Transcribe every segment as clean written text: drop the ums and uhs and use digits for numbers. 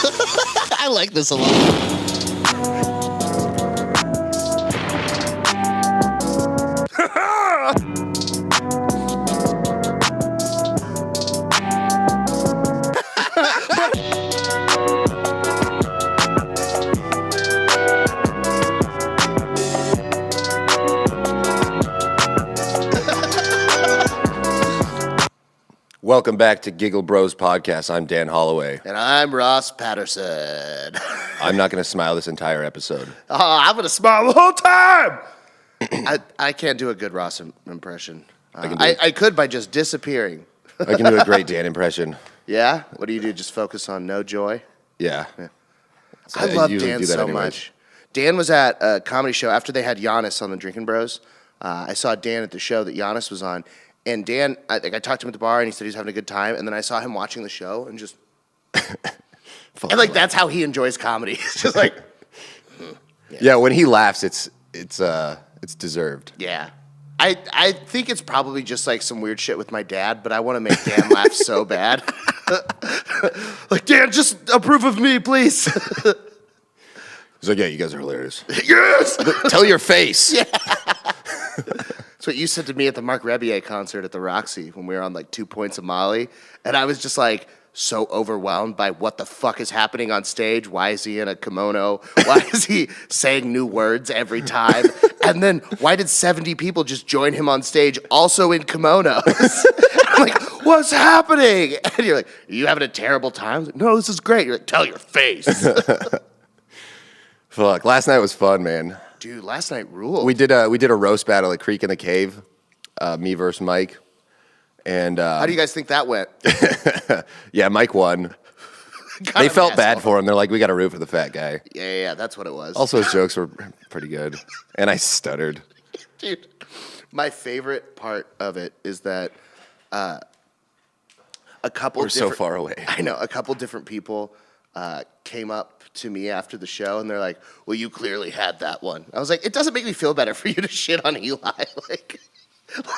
I like this a lot. Welcome back to Giggle Bros podcast. I'm Dan Holloway. And I'm Ross Patterson. I'm not going to smile this entire episode. I'm going to smile the whole time. I can't do a good Ross impression. I could by just disappearing. I can do a great Dan impression. Yeah? What do you do? Just focus on no joy? Yeah. I love Dan so much. Dan was at a comedy show after they had Giannis on the Drinking Bros. I saw Dan at the show that Giannis was on. And Dan, I talked to him at the bar, and he said he was having a good time. And then I saw him watching the show, and just, and like that's how he enjoys comedy. It's just like, yeah. When he laughs, it's deserved. Yeah, I think it's probably just like some weird shit with my dad, but I want to make Dan laugh so bad. Like, Dan, just approve of me, please. He's like, yeah, you guys are hilarious. Yes. Tell your face. Yeah. That's what you said to me at the Mark Rebier concert at the Roxy when we were on like 2 points of Molly. And I was just like so overwhelmed by what the fuck is happening on stage. Why is he in a kimono? Why is he saying new words every time? And then why did 70 people just join him on stage also in kimonos? I'm like, what's happening? And you're like, are you having a terrible time? I was like, no, this is great. You're like, tell your face. Fuck, last night was fun, man. Dude, last night ruled. We did a roast battle at Creek in the Cave, me versus Mike. And how do you guys think that went? Yeah, Mike won. They felt bad for him. They're like, we got to root for the fat guy. Yeah, that's what it was. Also, his jokes were pretty good, and I stuttered. Dude, my favorite part of it is that a couple. We're so far away. I know a couple different people came up to me after the show, and they're like, well, you clearly had that one. I was like, it doesn't make me feel better for you to shit on Eli.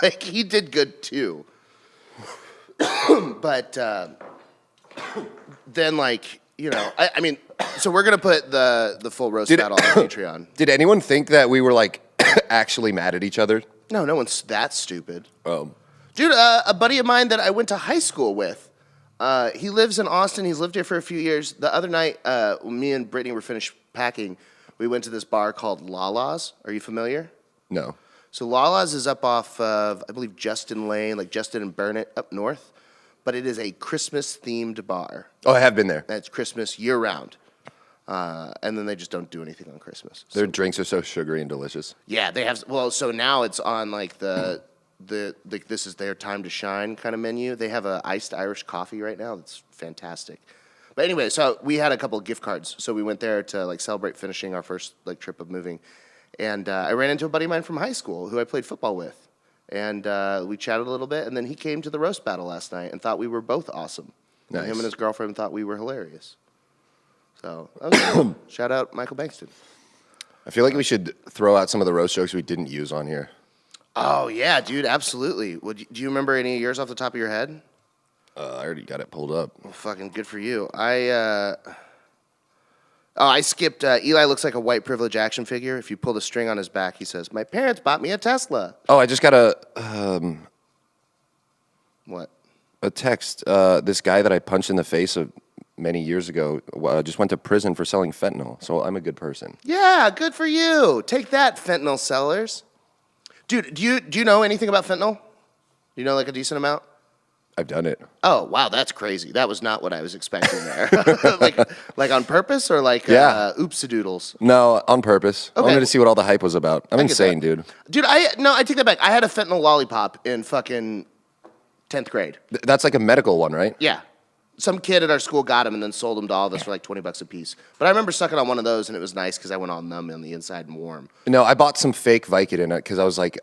Like he did good too. But then, like, you know, I mean, so we're going to put the full roast battle on Patreon. Did anyone think that we were, like, actually mad at each other? No one's that stupid. Oh. Dude, a buddy of mine that I went to high school with, he lives in Austin. He's lived here for a few years. The other night, when me and Brittany were finished packing, we went to this bar called Lala's. Are you familiar? No. So Lala's is up off of, I believe, Justin Lane, like Justin and Burnett up north. But it is a Christmas-themed bar. Oh, I have been there. And it's Christmas year-round. And then they just don't do anything on Christmas. Their drinks are so sugary and delicious. Yeah, they have. Well, so now it's on like the this is their time to shine kind of menu. They have a iced Irish coffee right now. That's fantastic. But anyway, so we had a couple of gift cards. So we went there to like celebrate finishing our first like trip of moving. And I ran into a buddy of mine from high school who I played football with. And we chatted a little bit, and then he came to the roast battle last night and thought we were both awesome. Nice. And him and his girlfriend thought we were hilarious. So that was cool. Shout out Michael Bankston. I feel like we should throw out some of the roast jokes we didn't use on here. Oh, yeah, dude, absolutely. Do you remember any of yours off the top of your head? I already got it pulled up. Well, fucking good for you. I skipped, Eli looks like a white privilege action figure. If you pull the string on his back, he says, my parents bought me a Tesla. Oh, I just got What? a text. This guy that I punched in the face many years ago just went to prison for selling fentanyl. So I'm a good person. Yeah, good for you. Take that, fentanyl sellers. Dude, do you know anything about fentanyl? Do you know like a decent amount? I've done it. Oh, wow, that's crazy. That was not what I was expecting there. like on purpose or like oopsie-doodles? No, on purpose. Okay. I wanted to see what all the hype was about. I'm insane, dude. Dude, I take that back. I had a fentanyl lollipop in fucking 10th grade. That's like a medical one, right? Yeah. Some kid at our school got them and then sold them to all of us for like $20 a piece. But I remember sucking on one of those and it was nice because I went all numb on the inside and warm. No, I bought some fake Vicodin because I was like,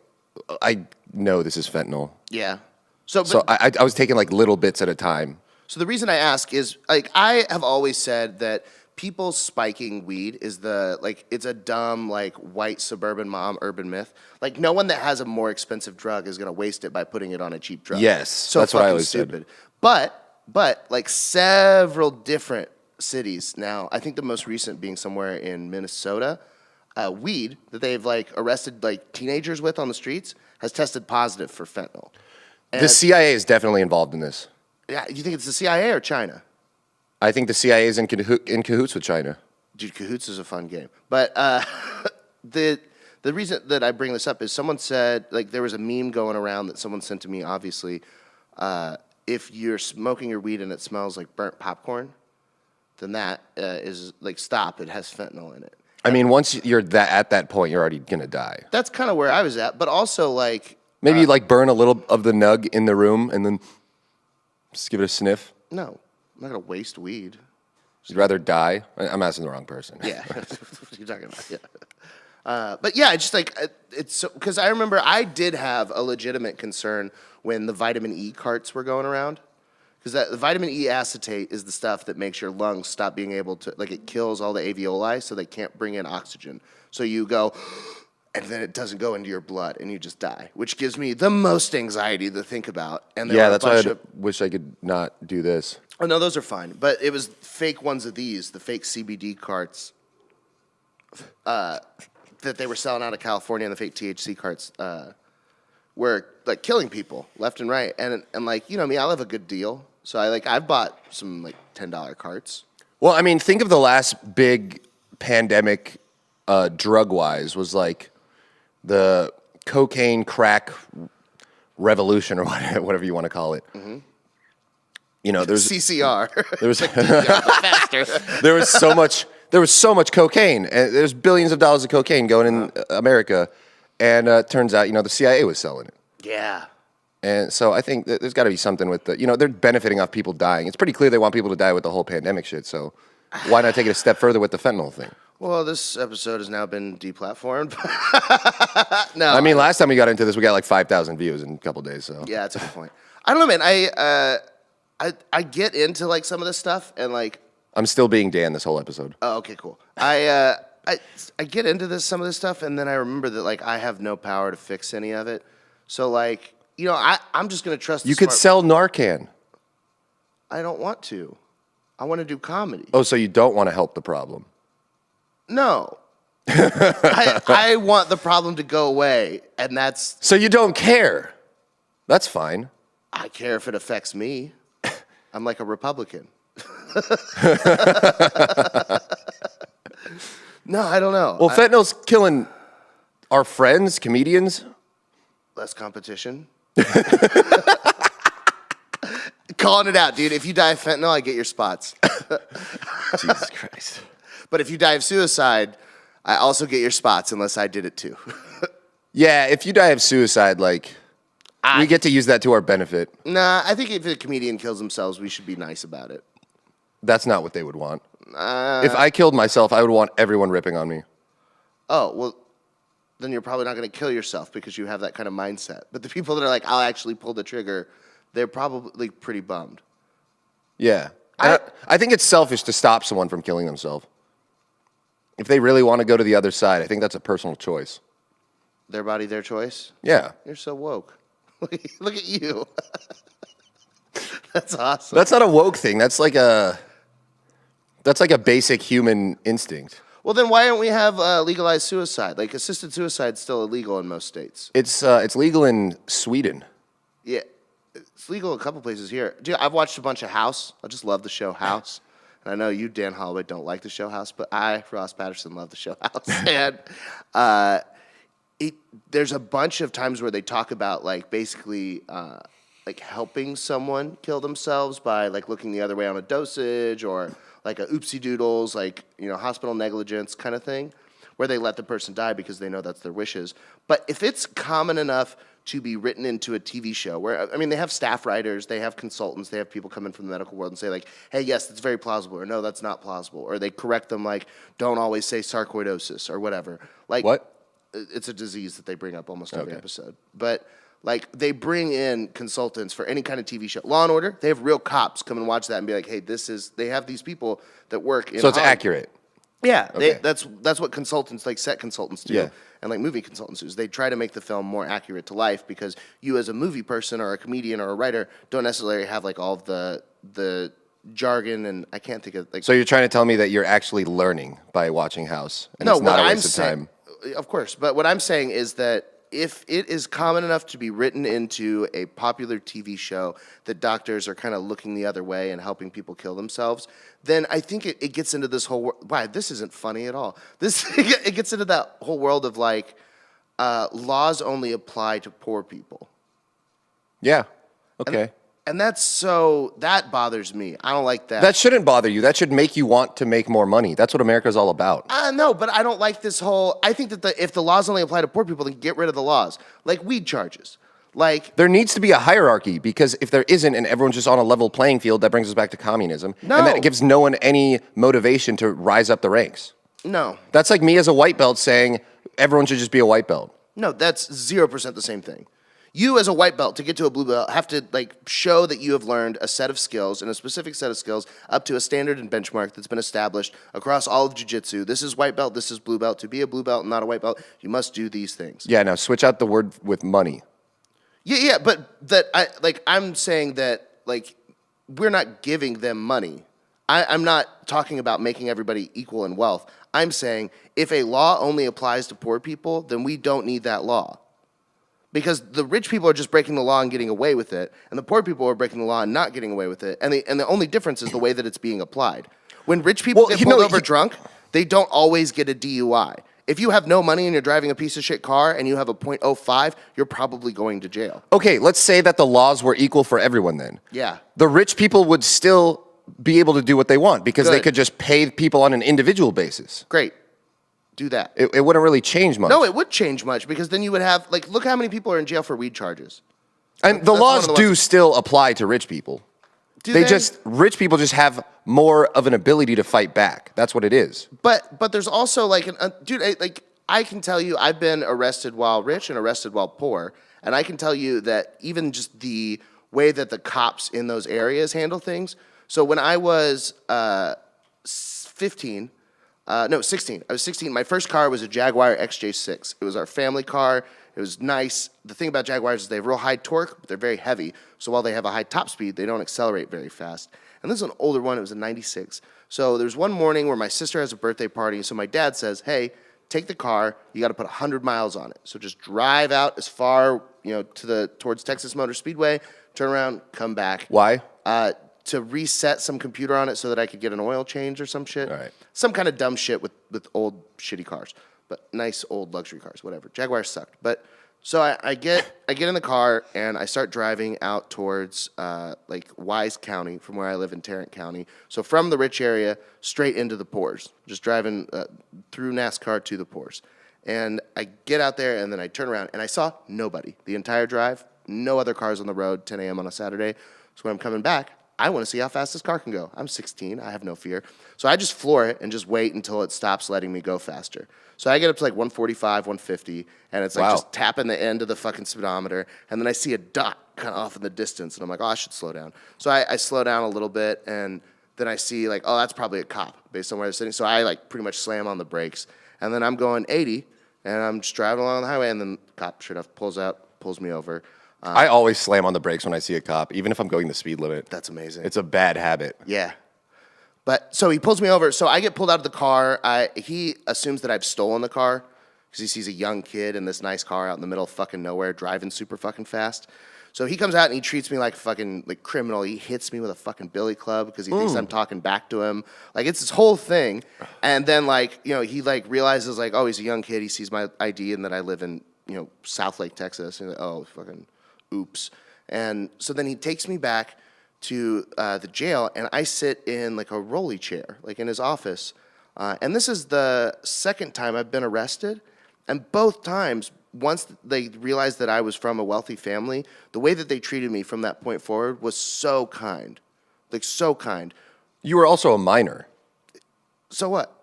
I know this is fentanyl. Yeah. So I was taking like little bits at a time. So the reason I ask is like I have always said that people spiking weed is it's a dumb like white suburban mom urban myth. Like no one that has a more expensive drug is gonna waste it by putting it on a cheap drug. Yes, so that's what I always stupid. Said. But like several different cities now. I think the most recent being somewhere in Minnesota. Weed that they've like arrested like teenagers with on the streets has tested positive for fentanyl. And The CIA is definitely involved in this. yeah, you think it's the CIA or China? I think the CIA is in cahoots with China. Dude, cahoots is a fun game. But the reason that I bring this up is someone said, like, there was a meme going around that someone sent to me, obviously. If you're smoking your weed and it smells like burnt popcorn, then that is, like, stop. It has fentanyl in it. I mean, once you're at that point, you're already going to die. That's kind of where I was at. But also, like... Maybe you, like, burn a little of the nug in the room and then just give it a sniff. No, I'm not going to waste weed. You'd rather die? I'm asking the wrong person. Yeah, that's what you're talking about. Yeah, but yeah, it's just like it's because I remember I did have a legitimate concern when the vitamin E carts were going around, because the vitamin E acetate is the stuff that makes your lungs stop being able to, like, it kills all the alveoli so they can't bring in oxygen. So you go, and then it doesn't go into your blood and you just die, which gives me the most anxiety to think about. And Yeah, that's why I wish I could not do this. Oh, no, those are fine. But it was fake ones of these, the fake CBD carts that they were selling out of California, and the fake THC carts were, like, killing people left and right. And like, you know me, I love a good deal. So I've bought some, like, $10 carts. Well, I mean, think of the last big pandemic drug-wise was, like, the cocaine crack revolution or whatever you want to call it. Mm-hmm. You know, there's CCR. There was faster. there was so much cocaine, and there's billions of dollars of cocaine going in America, and it turns out, you know, the CIA was selling it. Yeah. And so I think that there's got to be something with the, you know, they're benefiting off people dying. It's pretty clear they want people to die with the whole pandemic shit. So why not take it a step further with the fentanyl thing? Well, this episode has now been deplatformed. No, I mean, last time we got into this, we got like 5,000 views in a couple days. So yeah, that's a good point. I don't know, man. I get into, like, some of this stuff, and, like, I'm still being Dan this whole episode. oh, okay, cool. I get into some of this stuff, and then I remember that, like, I have no power to fix any of it. So, like, you know, I'm just gonna trust. You could sell Narcan. I don't want to. I want to do comedy. Oh, so you don't want to help the problem? No. I want the problem to go away, and that's. So you don't care? That's fine. I care if it affects me. I'm like a Republican. No, I don't know. Well, fentanyl's killing our friends, comedians. Less competition. Calling it out, dude. If you die of fentanyl, I get your spots. Jesus Christ. But if you die of suicide, I also get your spots unless I did it too. Yeah, if you die of suicide, like, we get to use that to our benefit. Nah, I think if a comedian kills themselves, we should be nice about it. That's not what they would want. If I killed myself, I would want everyone ripping on me. Oh, well, then you're probably not going to kill yourself because you have that kind of mindset. But the people that are like, I'll actually pull the trigger, they're probably pretty bummed. Yeah. I think it's selfish to stop someone from killing themselves. If they really want to go to the other side, I think that's a personal choice. Their body, their choice? Yeah. You're so woke. Look at you. That's awesome. That's not a woke thing. That's like a basic human instinct. Well, then why don't we have legalized suicide? Like, assisted suicide is still illegal in most states. It's legal in Sweden. Yeah, it's legal in a couple places here. Dude, I've watched a bunch of House. I just love the show House. And I know you, Dan Holloway, don't like the show House, but I, Ross Patterson, love the show House. And there's a bunch of times where they talk about, like, basically like helping someone kill themselves by, like, looking the other way on a dosage, or like a oopsie doodles, like, you know, hospital negligence kind of thing, where they let the person die because they know that's their wishes. But if it's common enough to be written into a TV show where, I mean, they have staff writers, they have consultants, they have people come in from the medical world and say, like, hey, yes, that's very plausible, or no, that's not plausible. Or they correct them, like, don't always say sarcoidosis or whatever. Like, what? It's a disease that they bring up almost every episode. But, like, they bring in consultants for any kind of TV show. Law & Order, they have real cops come and watch that and be like, hey, they have these people that work in So it's Hollywood. accurate. Yeah, Okay. that's what consultants, like set consultants do, Yeah. and like movie consultants do. Is they try to make the film more accurate to life, because you as a movie person or a comedian or a writer don't necessarily have, like, all of the jargon, and I can't think of like. So you're trying to tell me that you're actually learning by watching House, and No, it's not what a I'm waste of saying, time. of course, but what I'm saying is that if it is common enough to be written into a popular TV show that doctors are kind of looking the other way and helping people kill themselves, then I think it gets into this whole why this isn't funny at all. This it gets into that whole world of like laws only apply to poor people. Yeah. Okay. And that bothers me. I don't like that. That shouldn't bother you. That should make you want to make more money. That's what America's all about. No, but I don't like this whole. I think that if the laws only apply to poor people, then get rid of the laws, like weed charges. Like there needs to be a hierarchy, because if there isn't and everyone's just on a level playing field, that brings us back to communism. No. And that gives no one any motivation to rise up the ranks. No. That's like me as a white belt saying everyone should just be a white belt. No, that's 0% the same thing. You as a white belt to get to a blue belt have to like show that you have learned a set of skills and a specific set of skills up to a standard and benchmark that's been established across all of jiu-jitsu. This is white belt, this is blue belt. To be a blue belt and not a white belt, you must do these things. Yeah, now switch out the word with money. Yeah, but I'm saying that like we're not giving them money. I'm not talking about making everybody equal in wealth. I'm saying if a law only applies to poor people, then we don't need that law. Because the rich people are just breaking the law and getting away with it, and the poor people are breaking the law and not getting away with it. And the only difference is the way that it's being applied. When rich people get pulled over drunk, they don't always get a DUI. If you have no money and you're driving a piece of shit car and you have a .05, you're probably going to jail. Okay, let's say that the laws were equal for everyone then. Yeah. The rich people would still be able to do what they want because they Good. could just pay people on an individual basis. Great. Do that. It wouldn't really change much. No, it would change much because then you would have, like, look how many people are in jail for weed charges. And the laws do still apply to rich people. Do they? Rich people just have more of an ability to fight back. That's what it is. But there's also like I can tell you I've been arrested while rich and arrested while poor, and I can tell you that even just the way that the cops in those areas handle things. So when I was 16. I was 16. My first car was a Jaguar XJ6. It was our family car. It was nice. The thing about Jaguars is they have real high torque, but they're very heavy. So while they have a high top speed, they don't accelerate very fast. And this is an older one. It was a 96. So there's one morning where my sister has a birthday party. So my dad says, hey, take the car. You got to put 100 miles on it. So just drive out as far, towards Texas Motor Speedway, turn around, come back. Why? To reset some computer on it so that I could get an oil change or some shit. All right. Some kind of dumb shit with old shitty cars, but nice old luxury cars, whatever. Jaguars sucked. But so I get in the car and I start driving out towards Wise County from where I live in Tarrant County. So from the rich area straight into the poors, just driving through NASCAR to the poors. And I get out there and then I turn around and I saw nobody the entire drive, no other cars on the road, 10 a.m. on a Saturday. So when I'm coming back, I want to see how fast this car can go. I'm 16. I have no fear. So I just floor it and just wait until it stops letting me go faster. So I get up to like 145, 150, and it's like just tapping the end of the fucking speedometer. And then I see a dot kind of off in the distance, and I'm like, oh, I should slow down. So I slow down a little bit, and then I see like, oh, that's probably a cop based on where they're sitting. So I like pretty much slam on the brakes. And then I'm going 80, and I'm just driving along the highway, and then the cop, sure enough, pulls me over. I always slam on the brakes when I see a cop, even if I'm going the speed limit. That's amazing. It's a bad habit. Yeah. But so he pulls me over. So I get pulled out of the car. He assumes that I've stolen the car because he sees a young kid in this nice car out in the middle of fucking nowhere driving super fucking fast. So he comes out and he treats me like a fucking criminal. He hits me with a fucking billy club because he thinks I'm talking back to him. Like it's this whole thing. And then he realizes oh, he's a young kid. He sees my ID and that I live in, South Lake, Texas. And oh, fucking oops. And so then he takes me back to the jail, and I sit in like a rolly chair, like in his office. And this is the second time I've been arrested. And both times, once they realized that I was from a wealthy family, the way that they treated me from that point forward was so kind. Like, so kind. You were also a minor. So what?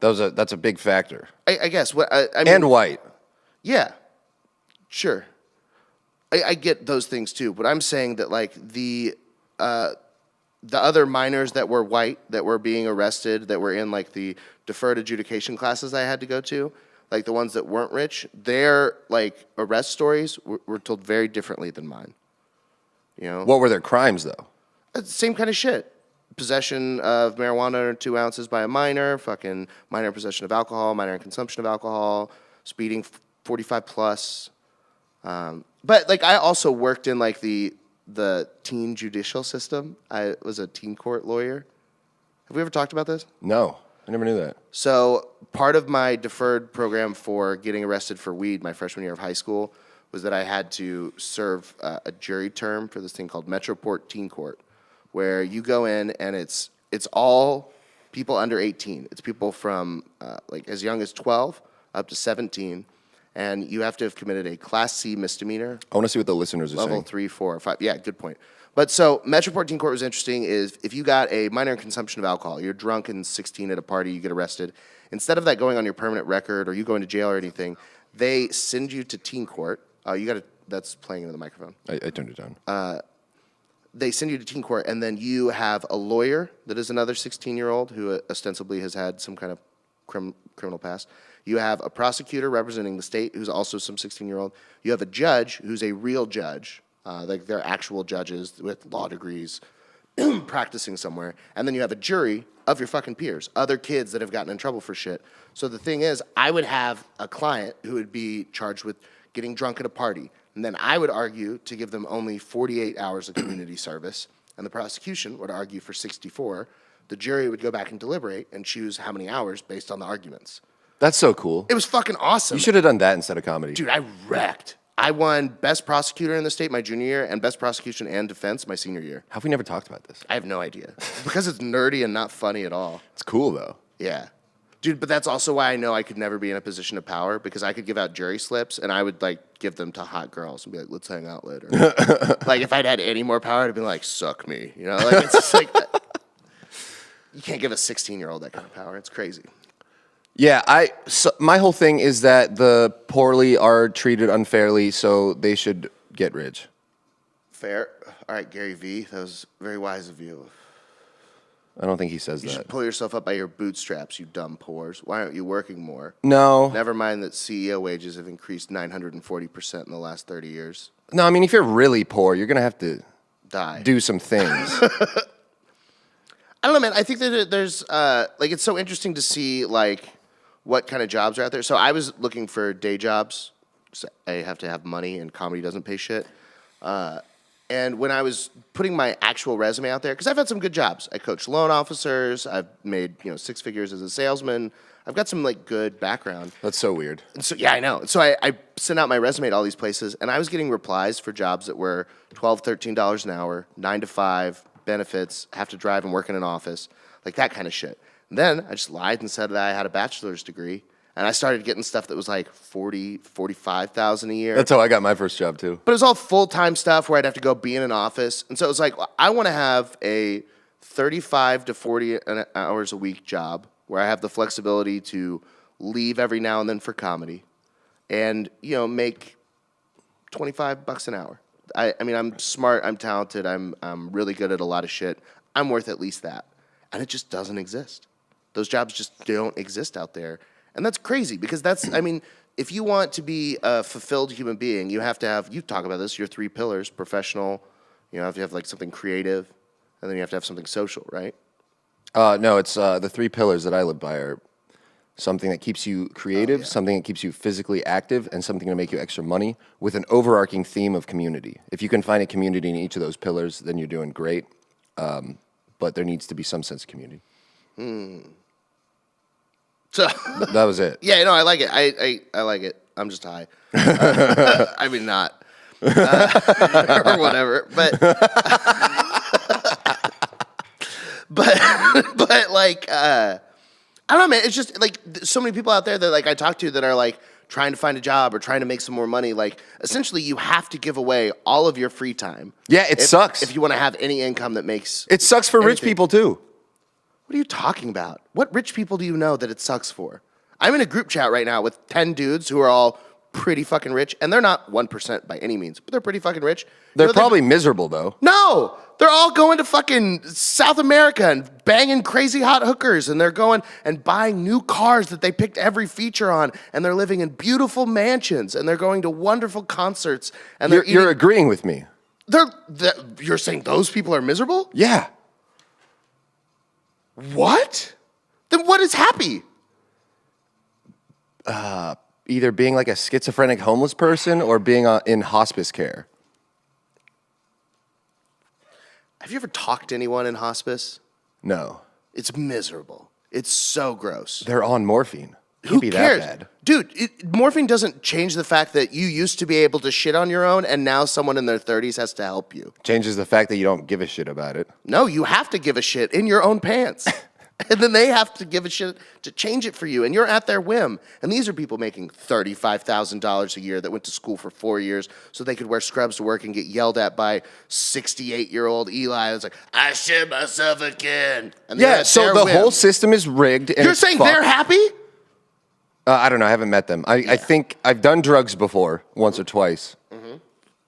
That's a big factor. I guess. I mean, and white. Yeah. Sure. I get those things too, but I'm saying that the other minors that were white that were being arrested, that were in the deferred adjudication classes I had to go to, like the ones that weren't rich, their arrest stories were told very differently than mine. What were their crimes though? It's the same kind of shit. Possession of marijuana 2 ounces by a minor, fucking minor in possession of alcohol, minor in consumption of alcohol, speeding 45 plus. But like I also worked in like the teen judicial system. I was a teen court lawyer. Have we ever talked about this? No, I never knew that. So part of my deferred program for getting arrested for weed my freshman year of high school was that I had to serve a jury term for this thing called Metroport Teen Court, where you go in and it's all people under 18. It's people from like as young as 12 up to 17, and you have to have committed a Class C misdemeanor. I want to see what the listeners are saying. Level 3, 4, or 5. Yeah, good point. But so Metroport Teen Court was interesting is if you got a minor in consumption of alcohol, you're drunk and 16 at a party, you get arrested. Instead of that going on your permanent record or you going to jail or anything, they send you to teen court. That's playing into the microphone. I turned it down. They send you to teen court, and then you have a lawyer that is another 16-year-old who ostensibly has had some kind of criminal past. You have a prosecutor representing the state who's also some 16-year-old. You have a judge who's a real judge, like they're actual judges with law degrees practicing somewhere. And then you have a jury of your fucking peers, other kids that have gotten in trouble for shit. So the thing is, I would have a client who would be charged with getting drunk at a party. And then I would argue to give them only 48 hours of community service, and the prosecution would argue for 64. The jury would go back and deliberate and choose how many hours based on the arguments. That's so cool. It was fucking awesome. You should have done that instead of comedy. Dude, I wrecked. I won Best Prosecutor in the state my junior year and Best Prosecution and Defense my senior year. How have we never talked about this? I have no idea. Because it's nerdy and not funny at all. It's cool, though. Yeah. Dude, but that's also why I know I could never be in a position of power, because I could give out jury slips and I would like give them to hot girls and be like, let's hang out later. Like if I'd had any more power, I'd be like, suck me. You know, like it's just like, you can't give a 16-year-old that kind of power. It's crazy. Yeah, my whole thing is that the poorly are treated unfairly, so they should get rich. Fair. All right, Gary V, that was very wise of you. I don't think he says You that. should pull yourself up by your bootstraps, you dumb pores. Why aren't you working more? No. Never mind that CEO wages have increased 940% in the last 30 years. No, I mean, if you're really poor, you're going to have to Die. do some things. I don't know, man. I think that there's, like, it's so interesting to see, like, what kind of jobs are out there. So I was looking for day jobs. So I have to have money, and comedy doesn't pay shit. And when I was putting my actual resume out there, because I've had some good jobs. I coached loan officers. I've made, 6 figures as a salesman. I've got some, like, good background. That's so weird. And so, yeah, I know. So I sent out my resume to all these places, and I was getting replies for jobs that were $12, $13 an hour, 9 to 5, benefits, have to drive and work in an office, like that kind of shit. And then I just lied and said that I had a bachelor's degree, and I started getting stuff that was like $40,000, $45,000 a year. That's how I got my first job, too. But it was all full-time stuff where I'd have to go be in an office. And so it was like, I want to have a 35 to 40 hours a week job where I have the flexibility to leave every now and then for comedy and, make $25 an hour. I mean, I'm smart, I'm talented, I'm really good at a lot of shit. I'm worth at least that. And it just doesn't exist. Those jobs just don't exist out there. And that's crazy because if you want to be a fulfilled human being, you have to have, you talk about this, your 3 pillars, professional, you have to have like something creative, and then you have to have something social, right? No, it's the 3 pillars that I live by are something that keeps you creative, something that keeps you physically active, and something to make you extra money with an overarching theme of community. If you can find a community in each of those pillars, then you're doing great. But there needs to be some sense of community. So that was it. Yeah, no, I like it. I like it. I'm just high. I mean, not. Or whatever. But like, I don't know, man. It's just like so many people out there that like I talk to that are like trying to find a job or trying to make some more money. Like, essentially, you have to give away all of your free time. Yeah, it sucks. If you want to have any income that makes it sucks for rich people too. What are you talking about? What rich people do you know that it sucks for? I'm in a group chat right now with 10 dudes who are all pretty fucking rich, and they're not 1% by any means, but they're pretty fucking rich. They're probably miserable, though. No! They're all going to fucking South America and banging crazy hot hookers, and they're going and buying new cars that they picked every feature on, and they're living in beautiful mansions, and they're going to wonderful concerts, and You're agreeing with me. You're saying those people are miserable? Yeah. What? Then what is happy? Either being like a schizophrenic homeless person or being in hospice care. Have you ever talked to anyone in hospice? No. It's miserable. It's so gross. They're on morphine. Who Be cares? that bad. Dude, morphine doesn't change the fact that you used to be able to shit on your own and now someone in their 30s has to help you. Changes the fact that you don't give a shit about it. No, you have to give a shit in your own pants. And then they have to give a shit to change it for you, and you're at their whim. And these are people making $35,000 a year that went to school for 4 years so they could wear scrubs to work and get yelled at by 68-year-old Eli. That's like, I shit myself again. And Yeah, so the whole system is rigged. And you're saying they're happy? I don't know. I haven't met them. I think I've done drugs before, once or twice. Mm-hmm.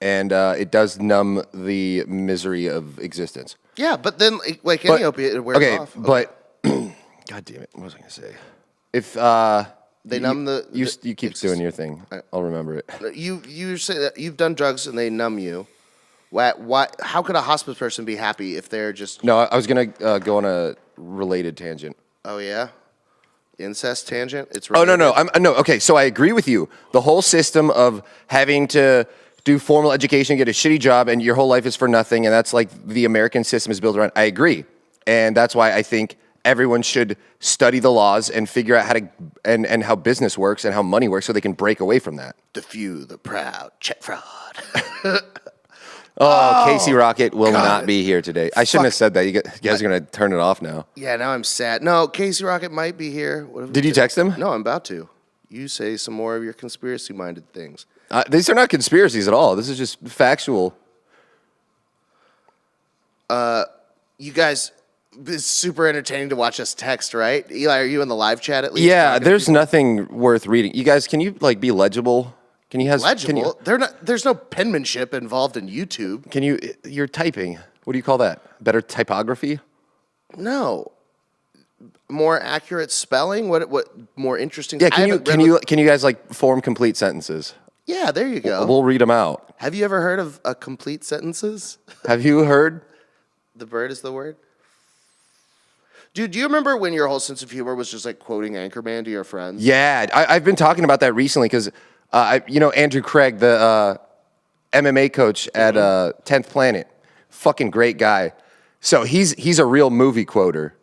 And it does numb the misery of existence. Yeah, but then, like any opiate, it wears off. Okay, but... God damn it! What was I gonna say? If they numb the you keep doing your thing, I'll remember it. You say that you've done drugs and they numb you. Why? How could a hospice person be happy if they're just? No, I was gonna go on a related tangent. Oh yeah, incest tangent. It's related. No. Okay, so I agree with you. The whole system of having to do formal education, get a shitty job, and your whole life is for nothing, and that's like the American system is built around. I agree, and that's why I think everyone should study the laws and figure out how to and how business works and how money works so they can break away from that. The few, the proud, check fraud. Casey Rocket will not be here today. I shouldn't have said that. You guys are going to turn it off now. Yeah, now I'm sad. No, Casey Rocket might be here. Did you text him? No, I'm about to. You say some more of your conspiracy-minded things. These are not conspiracies at all. This is just factual. You guys... It's super entertaining to watch us text, right? Eli, are you in the live chat at least? Yeah, there's nothing worth reading. You guys, can you like be legible? Can you have legible? There's no penmanship involved in YouTube. You're typing. What do you call that? Better typography? No. More accurate spelling? What more interesting? Yeah, can you guys like form complete sentences? Yeah, there you go. We'll read them out. Have you ever heard of complete sentences? Have you heard? The bird is the word? Dude, do you remember when your whole sense of humor was just like quoting Anchorman to your friends? Yeah, I've been talking about that recently because, Andrew Craig, the MMA coach at 10th Planet, fucking great guy. So he's a real movie quoter.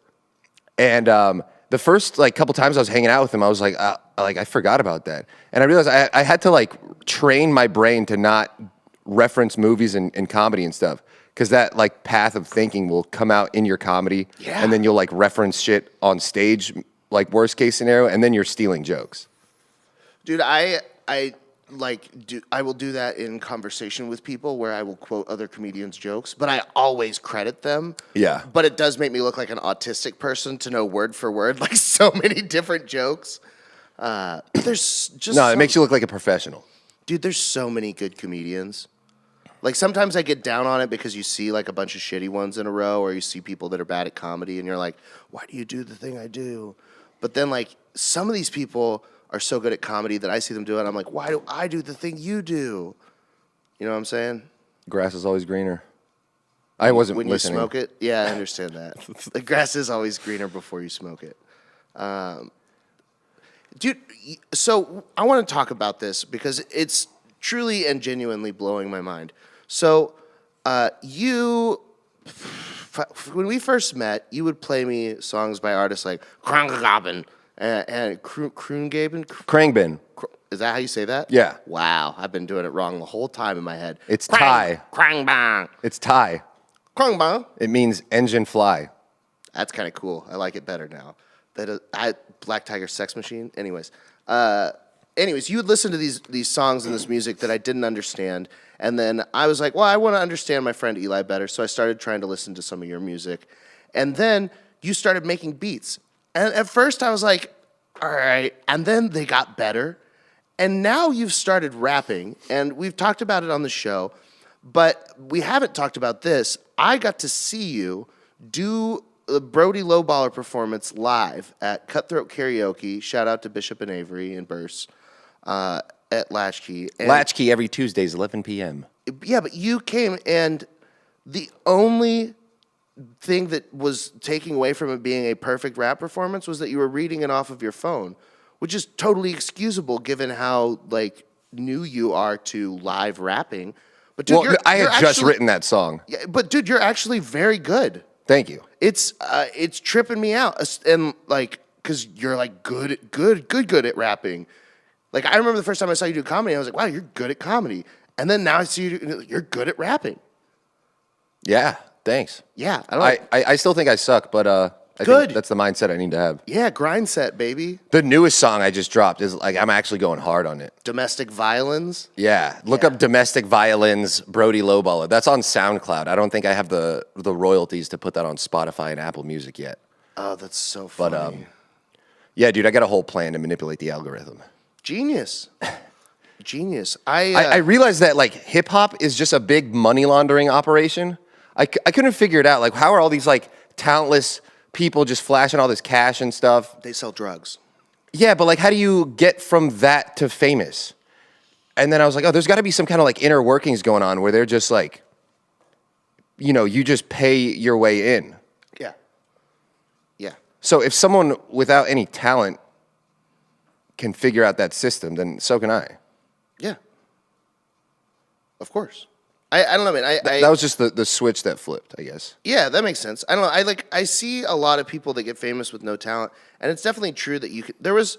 And the first like couple times I was hanging out with him, I was like I forgot about that. And I realized I had to like train my brain to not reference movies and comedy and stuff. Because that like path of thinking will come out in your comedy, and then you'll like reference shit on stage, like worst case scenario, and then you're stealing jokes. Dude, I will do that in conversation with people where I will quote other comedians' jokes, but I always credit them. Yeah. But it does make me look like an autistic person to know word for word like so many different jokes. There's just it makes you look like a professional. Dude, there's so many good comedians. Like, sometimes I get down on it because you see, like, a bunch of shitty ones in a row, or you see people that are bad at comedy, and you're like, why do you do the thing I do? But then, like, some of these people are so good at comedy that I see them do it, and I'm like, why do I do the thing you do? You know what I'm saying? Grass is always greener. I wasn't when listening. When you smoke it? Yeah, I understand that. The grass is always greener before you smoke it. Dude, so I want to talk about this because it's truly and genuinely blowing my mind. So, when we first met, you would play me songs by artists like Krangaben and Kroongaben. Krangbin. Is that how you say that? Yeah. Wow, I've been doing it wrong the whole time in my head. It's Thai. Krangbang. It's Thai. Krangbang. It means engine fly. That's kind of cool. I like it better now. Black Tiger Sex Machine. Anyways, you would listen to these songs and this music that I didn't understand. And then I was like, well, I want to understand my friend Eli better. So I started trying to listen to some of your music. And then you started making beats. And at first I was like, all right. And then they got better. And now you've started rapping. And we've talked about it on the show. But we haven't talked about this. I got to see you do the Brody Lowballer performance live at Cutthroat Karaoke. Shout out to Bishop and Avery and Burse. At Latchkey. Latchkey every Tuesdays, 11 p.m. Yeah, but you came, and the only thing that was taking away from it being a perfect rap performance was that you were reading it off of your phone, which is totally excusable given how like new you are to live rapping. But dude, I had just written that song. Yeah, but dude, you're actually very good. Thank you. It's tripping me out, and like, cause you're like good at rapping. Like I remember the first time I saw you do comedy, I was like, wow, you're good at comedy. And then now I see you're good at rapping. Yeah, thanks. Yeah, I still think I suck, but I think that's the mindset I need to have. Yeah, grind set, baby. The newest song I just dropped is like I'm actually going hard on it. Domestic violins. Yeah, look up Domestic Violins Brody Lowballer. That's on SoundCloud. I don't think I have the royalties to put that on Spotify and Apple Music yet. Oh, that's so funny. But yeah, dude, I got a whole plan to manipulate the algorithm. Genius. Genius. I realized that like hip hop is just a big money laundering operation. I couldn't figure it out. Like, how are all these like talentless people just flashing all this cash and stuff? They sell drugs. Yeah, but like, how do you get from that to famous? And then I was like, oh, there's got to be some kind of like inner workings going on where they're just like, you know, you just pay your way in. Yeah. Yeah. So if someone without any talent can figure out that system, then so can I. Yeah. Of course. I don't know, man. That was just the switch that flipped, I guess. Yeah, that makes sense. I don't know. I see a lot of people that get famous with no talent, and it's definitely true that you could. There was.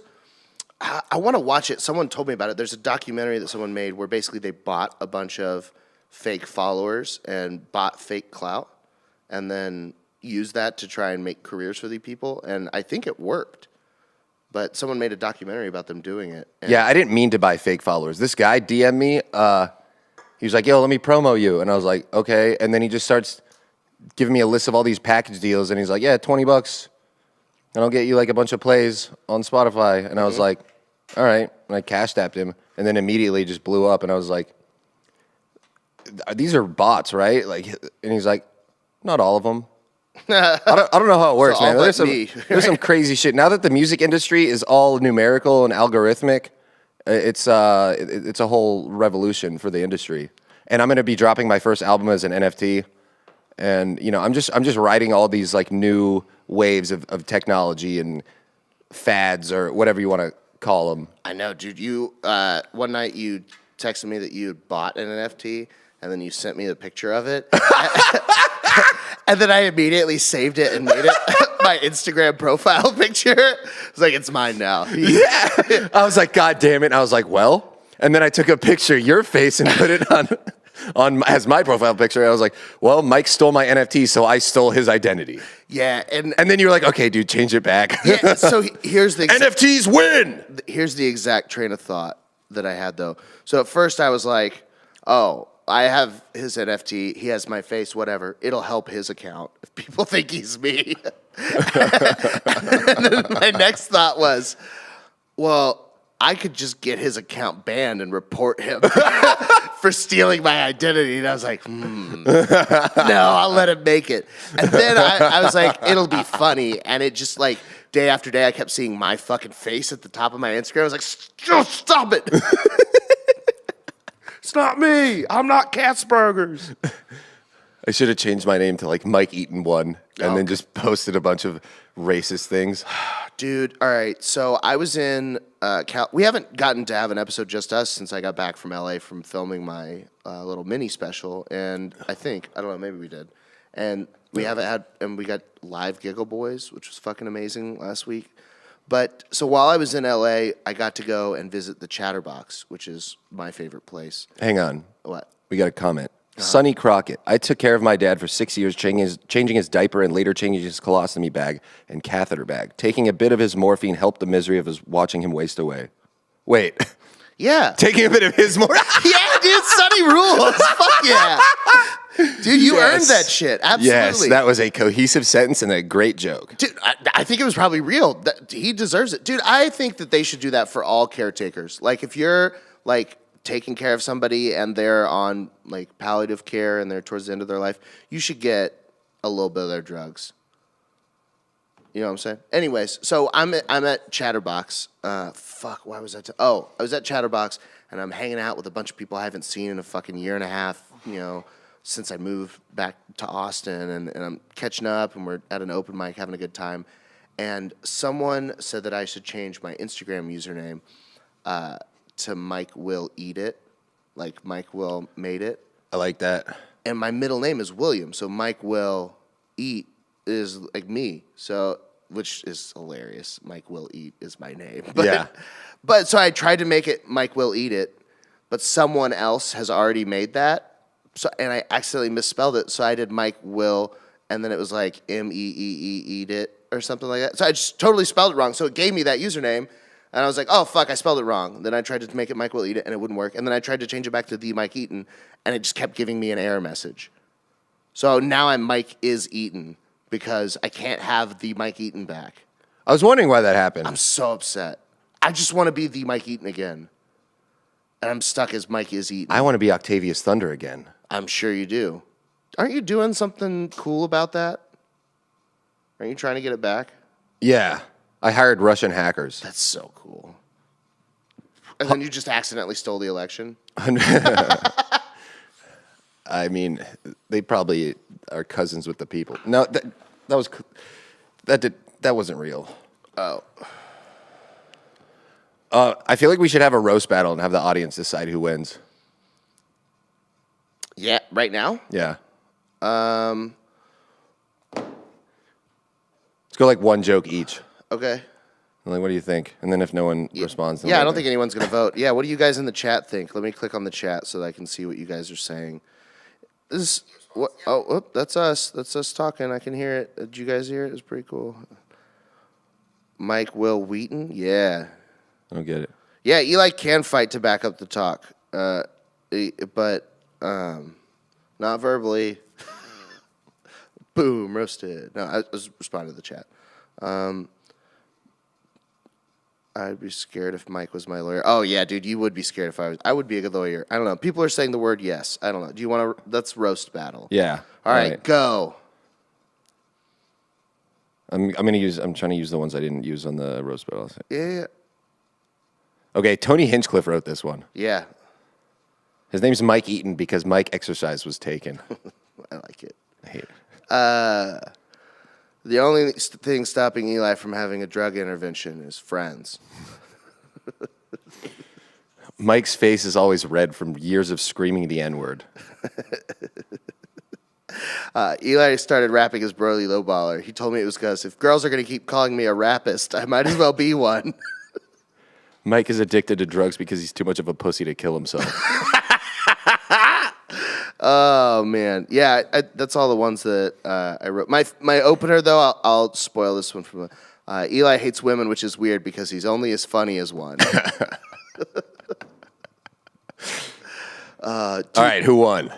I want to watch it. Someone told me about it. There's a documentary that someone made where basically they bought a bunch of fake followers and bought fake clout, and then used that to try and make careers for these people. And I think it worked. But someone made a documentary about them doing it. Yeah, I didn't mean to buy fake followers. This guy DM'd me. He was like, yo, let me promo you. And I was like, okay. And then he just starts giving me a list of all these package deals. And he's like, yeah, $20. And I'll get you like a bunch of plays on Spotify. And I was like, all right. And I cash tapped him. And then immediately just blew up. And I was like, these are bots, right? Like, and he's like, not all of them. I don't know how it works, man. There's some crazy shit. Now that the music industry is all numerical and algorithmic, it's a whole revolution for the industry. And I'm going to be dropping my first album as an NFT. And you know, I'm just riding all these like new waves of technology and fads or whatever you want to call them. I know, dude. You one night you texted me that you had bought an NFT, and then you sent me the picture of it. And then I immediately saved it and made it my Instagram profile picture. It's like, it's mine now. Yeah. I was like, God damn it. And I was like, well. And then I took a picture of your face and put it on as my profile picture. I was like, well, Mike stole my NFT, so I stole his identity. Yeah. And then you were like, okay, dude, change it back. Yeah, so here's the NFTs win. Here's the exact train of thought that I had, though. So at first I was like, oh, I have his NFT. He has my face, whatever. It'll help his account if people think he's me. And then my next thought was, well, I could just get his account banned and report him for stealing my identity. And I was like, no, I'll let him make it. And then I was like, it'll be funny. And it just like day after day, I kept seeing my fucking face at the top of my Instagram. I was like, stop it. It's not me. I'm not Katzbergers. I should have changed my name to like Mike Eaton 1 and then just posted a bunch of racist things. Dude, all right. So I was in we haven't gotten to have an episode just us since I got back from LA from filming my little mini special. And I don't know, maybe we did. And we haven't had, and we got live Giggle Boys, which was fucking amazing last week. But so while I was in LA, I got to go and visit the Chatterbox, which is my favorite place. Hang on. What? We got a comment. Sonny Crockett. I took care of my dad for 6 years, changing his diaper and later changing his colostomy bag and catheter bag. Taking a bit of his morphine helped the misery of his watching him waste away. Wait. Yeah. Taking a bit of his morphine. Yeah, dude, Sonny rules. Fuck yeah. Dude, you earned that shit. Absolutely. Yes, that was a cohesive sentence and a great joke. Dude, I think it was probably real. He deserves it. Dude, I think that they should do that for all caretakers. Like, if you're, like, taking care of somebody and they're on, like, palliative care and they're towards the end of their life, you should get a little bit of their drugs. You know what I'm saying? Anyways, so I'm at Chatterbox. Why was I? I was at Chatterbox, and I'm hanging out with a bunch of people I haven't seen in a fucking year and a half. You know, since I moved back to Austin, and I'm catching up, and we're at an open mic having a good time. And someone said that I should change my Instagram username to Mike Will Eat It, like Mike Will Made It. I like that. And my middle name is William, so Mike Will Eat is like me, so which is hilarious. Mike Will Eat is my name. But, yeah. But so I tried to make it Mike Will Eat It, but someone else has already made that. So and I accidentally misspelled it, so I did Mike Will, and then it was like MEEE Eat It or something like that. So I just totally spelled it wrong. So it gave me that username, and I was like, oh fuck, I spelled it wrong. Then I tried to make it Mike Will Eat It, and it wouldn't work. And then I tried to change it back to the Mike Eaton, and it just kept giving me an error message. So now I'm Mike is Eaton, because I can't have the Mike Eaton back. I was wondering why that happened. I'm so upset. I just want to be the Mike Eaton again. And I'm stuck as Mike is Eaton. I want to be Octavius Thunder again. I'm sure you do. Aren't you doing something cool about that? Aren't you trying to get it back? Yeah. I hired Russian hackers. That's so cool. And then you just accidentally stole the election? I mean, they probably are cousins with the people. No, that wasn't real. Oh. I feel like we should have a roast battle and have the audience decide who wins. Yeah, right now? Yeah. Let's go like one joke each. Okay. Like, what do you think? And then if no one responds, then yeah, I don't think anyone's going to vote. Yeah, what do you guys in the chat think? Let me click on the chat so that I can see what you guys are saying. This what? Oh, that's us. That's us talking. I can hear it. Did you guys hear it? It's pretty cool. Mike Will Wheaton? Yeah. I don't get it. Yeah, Eli can fight to back up the talk, but not verbally. Boom, roasted. No, I was responding to the chat. I'd be scared if Mike was my lawyer. Oh, yeah, dude, you would be scared if I was. I would be a good lawyer. I don't know. People are saying the word yes. I don't know. Do you want to? Let's roast battle. Yeah. All right, go. I'm trying to use the ones I didn't use on the roast battle. Yeah. Okay, Tony Hinchcliffe wrote this one. Yeah. His name's Mike Eaton because Mike exercise was taken. I like it. I hate it. The only thing stopping Eli from having a drug intervention is friends. Mike's face is always red from years of screaming the N-word. Eli started rapping as Broly Lowballer. He told me it was because if girls are going to keep calling me a rapist, I might as well be one. Mike is addicted to drugs because he's too much of a pussy to kill himself. Oh man, yeah, that's all the ones that I wrote. My opener though, I'll spoil this one from. Eli hates women, which is weird because he's only as funny as one. All right, who won?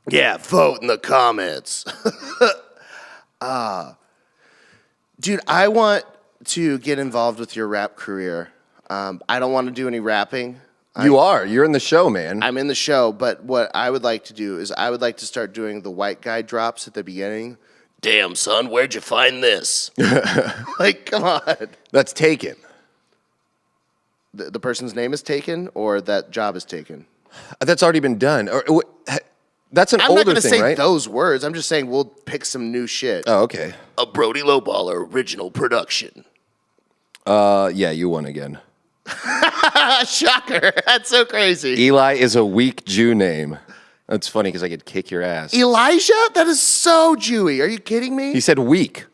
Yeah, vote in the comments. Dude, I want to get involved with your rap career. I don't want to do any rapping. You're in the show, man. I'm in the show, but what I would like to do is I would like to start doing the white guy drops at the beginning. Damn, son, where'd you find this? Like, come on. That's taken. The person's name is taken, or that job is taken? That's already been done. That's an I'm older not going to thing, say right? those words. I'm just saying we'll pick some new shit. Oh, okay. A Brody Lowballer original production. Yeah, you won again. Shocker. That's so crazy. Eli is a weak Jew name. That's funny because I could kick your ass. Elijah? That is so Jewy. Are you kidding me? He said weak.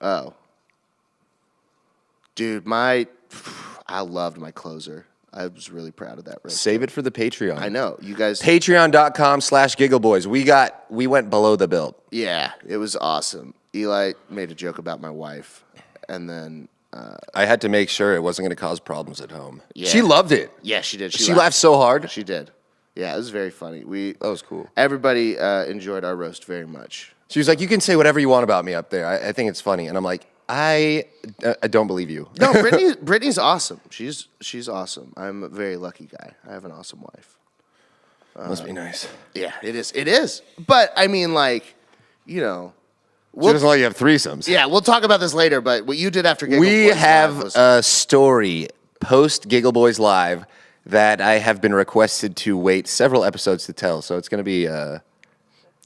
Oh. Dude, I loved my closer. I was really proud of that. Save it for the Patreon. I know. You guys. Patreon.com/GiggleBoys. We went below the belt. Yeah, it was awesome. Eli made a joke about my wife, and then I had to make sure it wasn't going to cause problems at home. Yeah. She loved it. Yeah, she did. She laughed so hard. She did. Yeah, it was very funny. That was cool. Everybody enjoyed our roast very much. She was like, "You can say whatever you want about me up there. I think it's funny." And I'm like, I don't believe you. No, Brittany's awesome. She's awesome. I'm a very lucky guy. I have an awesome wife. Must be nice. Yeah, it is. It is. But I mean, like, you know, She doesn't let you have threesomes. Yeah, we'll talk about this later, but what you did after Giggle We Boys have Live was... a story post Giggle Boys Live that I have been requested to wait several episodes to tell. So it's going to be...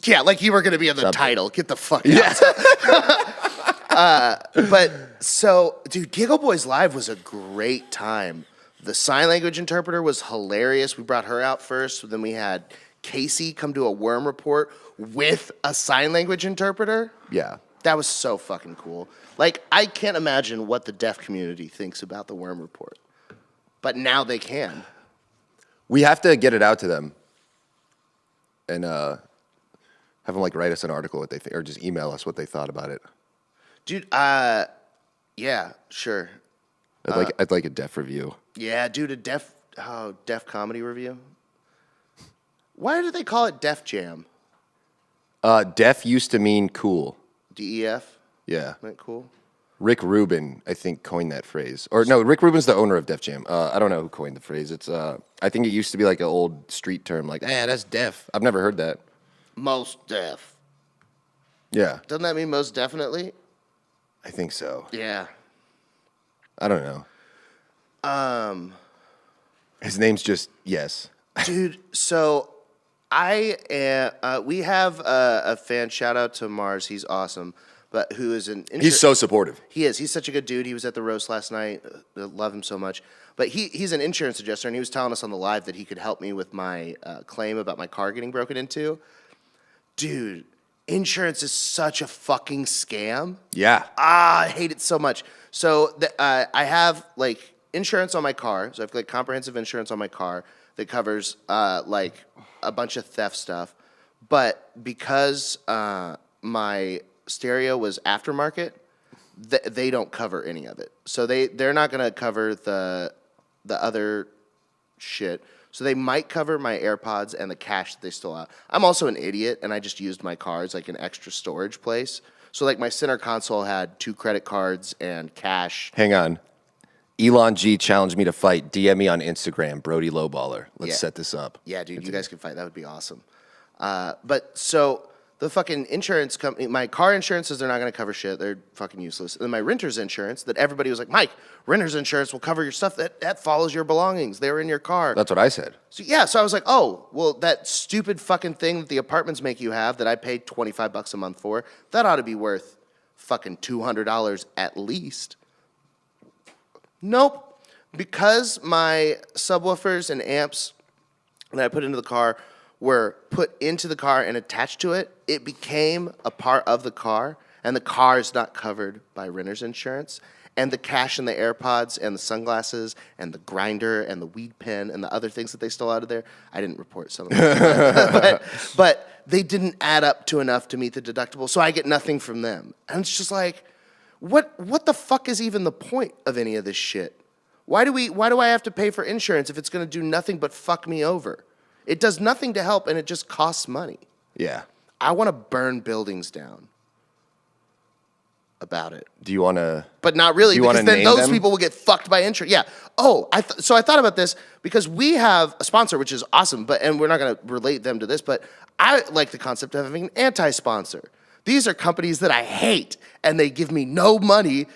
yeah, like you were going to be in the title. Get the fuck out. Yeah. But so, dude, Giggle Boys Live was a great time. The sign language interpreter was hilarious. We brought her out first. Then we had Casey come do a worm report with a sign language interpreter. Yeah. That was so fucking cool. Like, I can't imagine what the deaf community thinks about the worm report. But now they can. We have to get it out to them and have them like write us an article what they think, or just email us what they thought about it. Dude, yeah, sure. I'd like a deaf review. Yeah, dude, a deaf comedy review. Why do they call it Def Jam? Deaf used to mean cool. DEF? Yeah. Isn't that cool? Rick Rubin, I think, coined that phrase. Or no, Rick Rubin's the owner of Def Jam. I don't know who coined the phrase. It's I think it used to be like an old street term, like, that's deaf. I've never heard that. Most deaf. Yeah. Doesn't that mean most definitely? I think so. Yeah. I don't know. His name's just Yes. Dude, so we have a fan, shout out to Mars, he's awesome, but who is He's so supportive. He is. He's such a good dude. He was at the roast last night. Love him so much. But he's an insurance adjuster, and he was telling us on the live that he could help me with my claim about my car getting broken into. Dude, insurance is such a fucking scam. Yeah. I hate it so much. So I have like insurance on my car. So I have like comprehensive insurance on my car that covers like a bunch of theft stuff. But because my stereo was aftermarket, they don't cover any of it. So they're not going to cover the other shit. So they might cover my AirPods and the cash that they stole out. I'm also an idiot, and I just used my car as like an extra storage place. So like my center console had 2 credit cards and cash. Hang on. Elon G challenged me to fight. DM me on Instagram, Brody Lowballer. Let's set this up. Yeah, dude, you guys can fight. That would be awesome. But so the fucking insurance company, my car insurance says they're not going to cover shit. They're fucking useless. And then my renter's insurance, that everybody was like, Mike, renter's insurance will cover your stuff that follows your belongings. They were in your car. That's what I said. So yeah, so I was like, oh, well, that stupid fucking thing that the apartments make you have that I paid $25 a month for, that ought to be worth fucking $200 at least. Nope. Because my subwoofers and amps that I put into the car were put into the car and attached to it, it became a part of the car, and the car is not covered by renter's insurance. And the cash and the AirPods and the sunglasses and the grinder and the weed pen and the other things that they stole out of there, I didn't report some of them. but they didn't add up to enough to meet the deductible, so I get nothing from them. And it's just like, what the fuck is even the point of any of this shit? Why do I have to pay for insurance if it's going to do nothing but fuck me over? It does nothing to help, and it just costs money. Yeah. I want to burn buildings down about it. Do you want to? But not really, because then those people will get fucked by insurance. Yeah. Oh, so I thought about this because we have a sponsor, which is awesome, and we're not going to relate them to this, but I like the concept of having an anti-sponsor. These are companies that I hate, and they give me no money,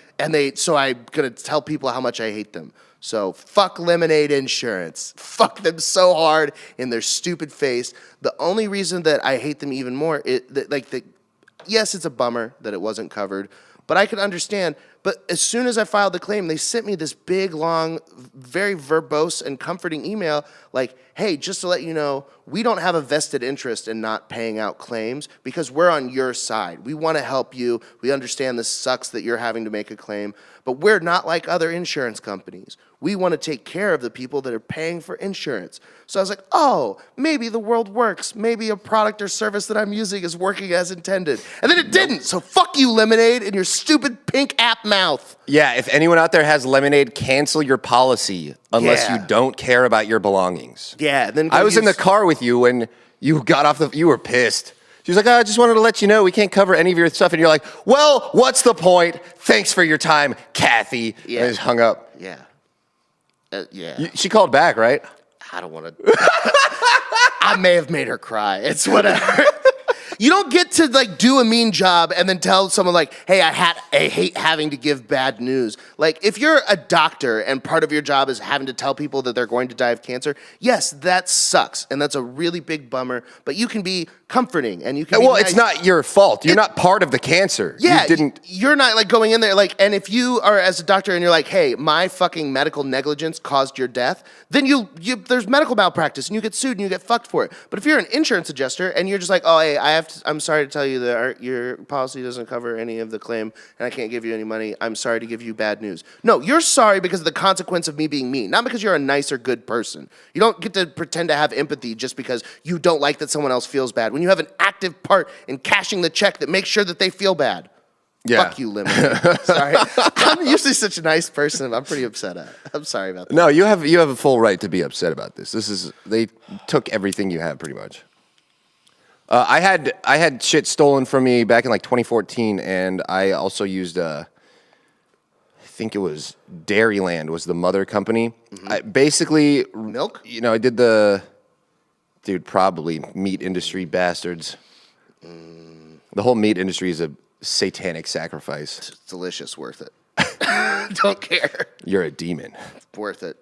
so I'm going to tell people how much I hate them. So fuck Lemonade Insurance. Fuck them so hard in their stupid face. The only reason that I hate them even more, yes, it's a bummer that it wasn't covered, but I can understand. But as soon as I filed the claim, they sent me this big, long, very verbose and comforting email like, hey, just to let you know, we don't have a vested interest in not paying out claims because we're on your side. We want to help you. We understand this sucks that you're having to make a claim, but we're not like other insurance companies. We want to take care of the people that are paying for insurance. So I was like, oh, maybe the world works. Maybe a product or service that I'm using is working as intended. And then it didn't. So fuck you, Lemonade, and your stupid pink app mouth. Yeah, if anyone out there has Lemonade, cancel your policy unless you don't care about your belongings. Yeah. Then I was in the car with you when you got off you were pissed. She was like, I just wanted to let you know we can't cover any of your stuff. And you're like, well, what's the point? Thanks for your time, Kathy. Yeah. And I just hung up. Yeah. Yeah. She called back, right? I don't want to. I may have made her cry. It's whatever. You don't get to like do a mean job and then tell someone like, "Hey, I hate having to give bad news." Like if you're a doctor and part of your job is having to tell people that they're going to die of cancer, yes, that sucks and that's a really big bummer. But you can be comforting and you can. Well, it's not your fault. You're not part of the cancer. Yeah, you didn't. You're not like going in there like. And if you are as a doctor and you're like, "Hey, my fucking medical negligence caused your death," then you there's medical malpractice and you get sued and you get fucked for it. But if you're an insurance adjuster and you're just like, "Oh, hey, I'm sorry to tell you that your policy doesn't cover any of the claim and I can't give you any money. I'm sorry to give you bad news." No, you're sorry because of the consequence of me being mean, not because you're a nice or good person. You don't get to pretend to have empathy just because you don't like that someone else feels bad. When you have an active part in cashing the check that makes sure that they feel bad. Yeah. Fuck you, Lemon. Sorry. I'm usually such a nice person. I'm pretty upset at it. I'm sorry about that. No, you have a full right to be upset about this. They took everything you have pretty much. I had shit stolen from me back in like 2014, and I also used I think it was Dairyland was the mother company. I basically Milk? You know, I did probably meat industry bastards. The whole meat industry is a satanic sacrifice. It's delicious, worth it. Don't care. You're a demon. Worth it.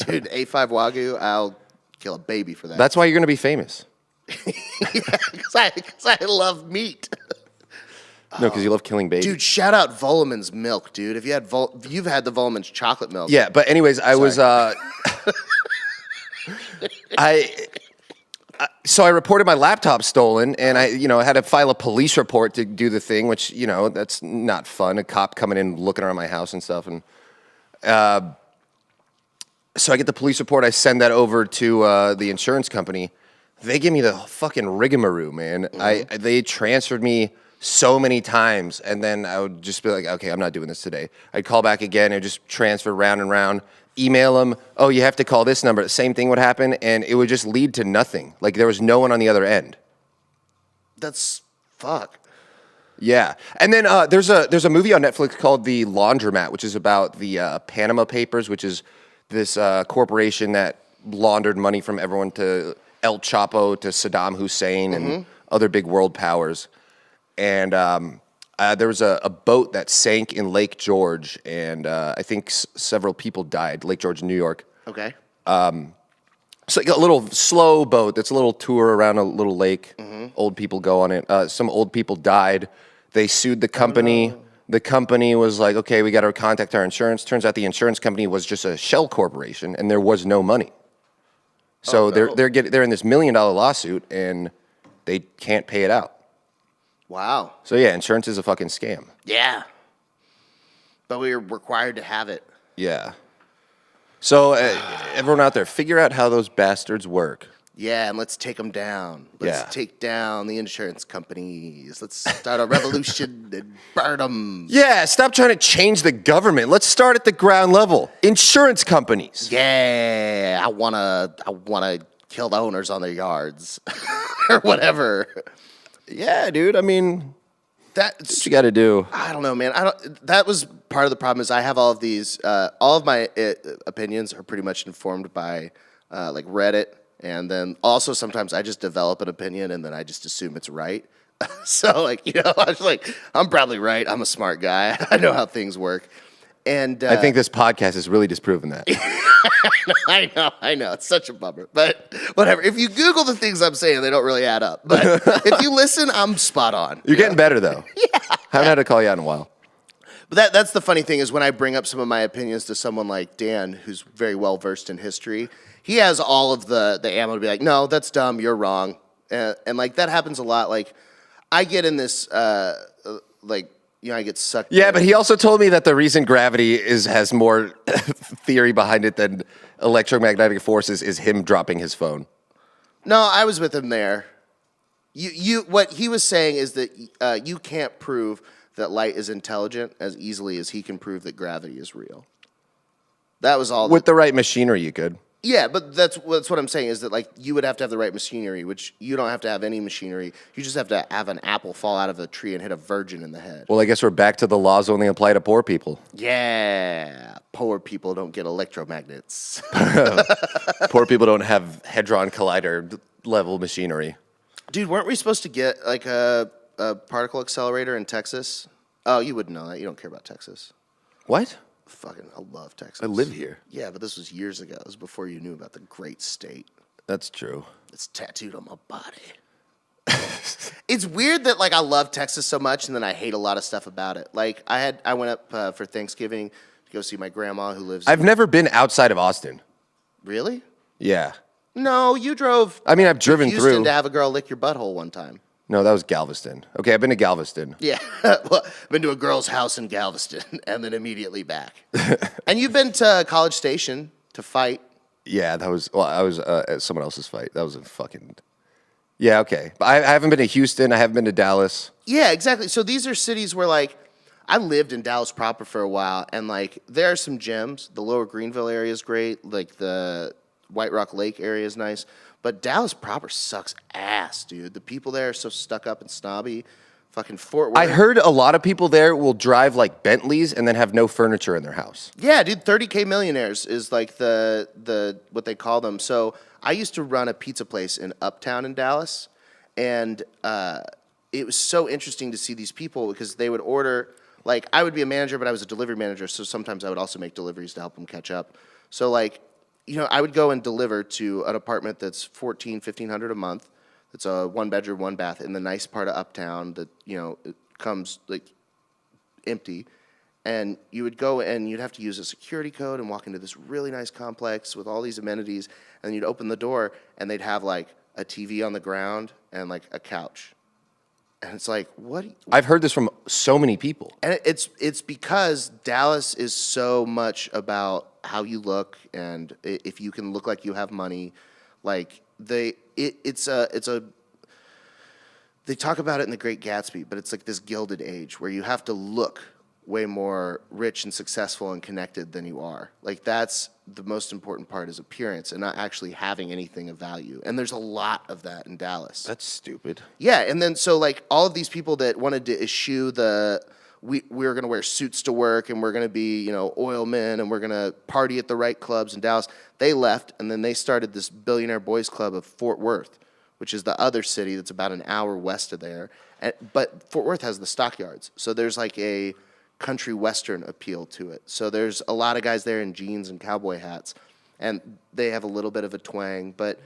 Dude, A5 Wagyu, I'll kill a baby for that. That's why you're going to be famous. Yeah, because I love meat. No, because you love killing babies. Dude, shout out Volleman's milk, dude. If you had you've had the Volleman's chocolate milk. Yeah, but anyways, So I reported my laptop stolen, and I had to file a police report to do the thing, which, that's not fun. A cop coming in, looking around my house and stuff. And so I get the police report. I send that over to the insurance company. They give me the fucking rigmarole, man. Mm-hmm. They transferred me so many times, and then I would just be like, okay, I'm not doing this today. I'd call back again and just transfer round and round. Email them, oh, you have to call this number. The same thing would happen, and it would just lead to nothing. Like, there was no one on the other end. That's fuck. Yeah. And then there's a movie on Netflix called The Laundromat, which is about the Panama Papers, which is this corporation that laundered money from everyone to El Chapo to Saddam Hussein and other big world powers. And there was a boat that sank in Lake George, and I think several people died. Lake George, New York. Okay. It's like a little slow boat that's a little tour around a little lake. Old people go on it. Some old people died. They sued the company. Oh, no. The company was like, okay, we got to contact our insurance. Turns out the insurance company was just a shell corporation, and there was no money. So they're in this $1 million lawsuit, and they can't pay it out. Wow. So yeah, insurance is a fucking scam. Yeah. But we are required to have it. Yeah. So everyone out there, figure out how those bastards work. Yeah, and let's take them down. Let's take down the insurance companies. Let's start a revolution and burn them. Yeah, stop trying to change the government. Let's start at the ground level. Insurance companies. Yeah, I wanna kill the owners on their yards or whatever. Yeah, dude. I mean, that's what you got to do. I don't know, man. That was part of the problem. Is I have all of these. All of my opinions are pretty much informed by like Reddit, and then also sometimes I just develop an opinion and then I just assume it's right. So like I was like, I'm probably right. I'm a smart guy. I know how things work. And I think this podcast has really disproven that. I know. It's such a bummer. But whatever. If you Google the things I'm saying, they don't really add up. But if you listen, I'm spot on. You're getting better, though. Yeah. Haven't had to call you out in a while. But that's the funny thing is when I bring up some of my opinions to someone like Dan, who's very well versed in history, he has all of the ammo to be like, no, that's dumb. You're wrong. And like that happens a lot. Like I get in this I get sucked. Yeah, in. but he also told me that the reason gravity has more theory behind it than electromagnetic forces is him dropping his phone. No, I was with him there. What he was saying is that you can't prove that light is intelligent as easily as he can prove that gravity is real. That was all. With the right machinery, you could. Yeah, but that's what I'm saying is that like you would have to have the right machinery, which you don't have to have any machinery. You just have to have an apple fall out of a tree and hit a virgin in the head. Well, I guess we're back to the laws only apply to poor people. Yeah, poor people don't get electromagnets. Poor people don't have Hadron Collider level machinery. Dude, weren't we supposed to get like a particle accelerator in Texas? Oh, you wouldn't know that. You don't care about Texas. What? Fucking, I love Texas. I live here. Yeah, but this was years ago. It was before you knew about the great state. That's true. It's tattooed on my body. It's weird that like I love Texas so much and then I hate a lot of stuff about it. Like I went up for Thanksgiving to go see my grandma who lives. I've never been outside of Austin. Really? Yeah. No, you drove. I mean, I've driven to Houston through. to have a girl lick your butthole one time. No, that was Galveston. Okay, I've been to Galveston. Yeah, well, I've been to a girl's house in Galveston and then immediately back. And you've been to College Station to fight. Yeah, I was at someone else's fight. That was a fucking. Yeah, okay. But I haven't been to Houston. I haven't been to Dallas. Yeah, exactly. So these are cities where like I lived in Dallas proper for a while, and like there are some gems. The Lower Greenville area is great. Like the White Rock Lake area is nice. But Dallas proper sucks ass, dude. The people there are so stuck up and snobby. Fucking Fort Worth. I heard a lot of people there will drive like Bentleys and then have no furniture in their house. Yeah, dude, 30K millionaires is like the what they call them. So I used to run a pizza place in Uptown in Dallas, and it was so interesting to see these people because they would order, like I would be a manager, but I was a delivery manager, so sometimes I would also make deliveries to help them catch up. So like, you know, I would go and deliver to an apartment that's $1,500 a month. It's a 1-bedroom, 1-bath in the nice part of Uptown that, you know, it comes like empty. And you would go and you'd have to use a security code and walk into this really nice complex with all these amenities. And then you'd open the door and they'd have like a TV on the ground and like a couch. And it's like, what? I've heard this from so many people. And it's because Dallas is so much about how you look and if you can look like you have money, like they talk about it in The Great Gatsby, but it's like this gilded age where you have to look way more rich and successful and connected than you are. Like that's the most important part is appearance and not actually having anything of value. And there's a lot of that in Dallas. That's stupid. Yeah, and then so like all of these people that wanted to eschew we were going to wear suits to work and we're going to be, you know, oil men and we're going to party at the right clubs in Dallas. They left and then they started this billionaire boys club of Fort Worth, which is the other city that's about an hour west of there. But Fort Worth has the stockyards. So there's like a country western appeal to it. So there's a lot of guys there in jeans and cowboy hats and they have a little bit of a twang, but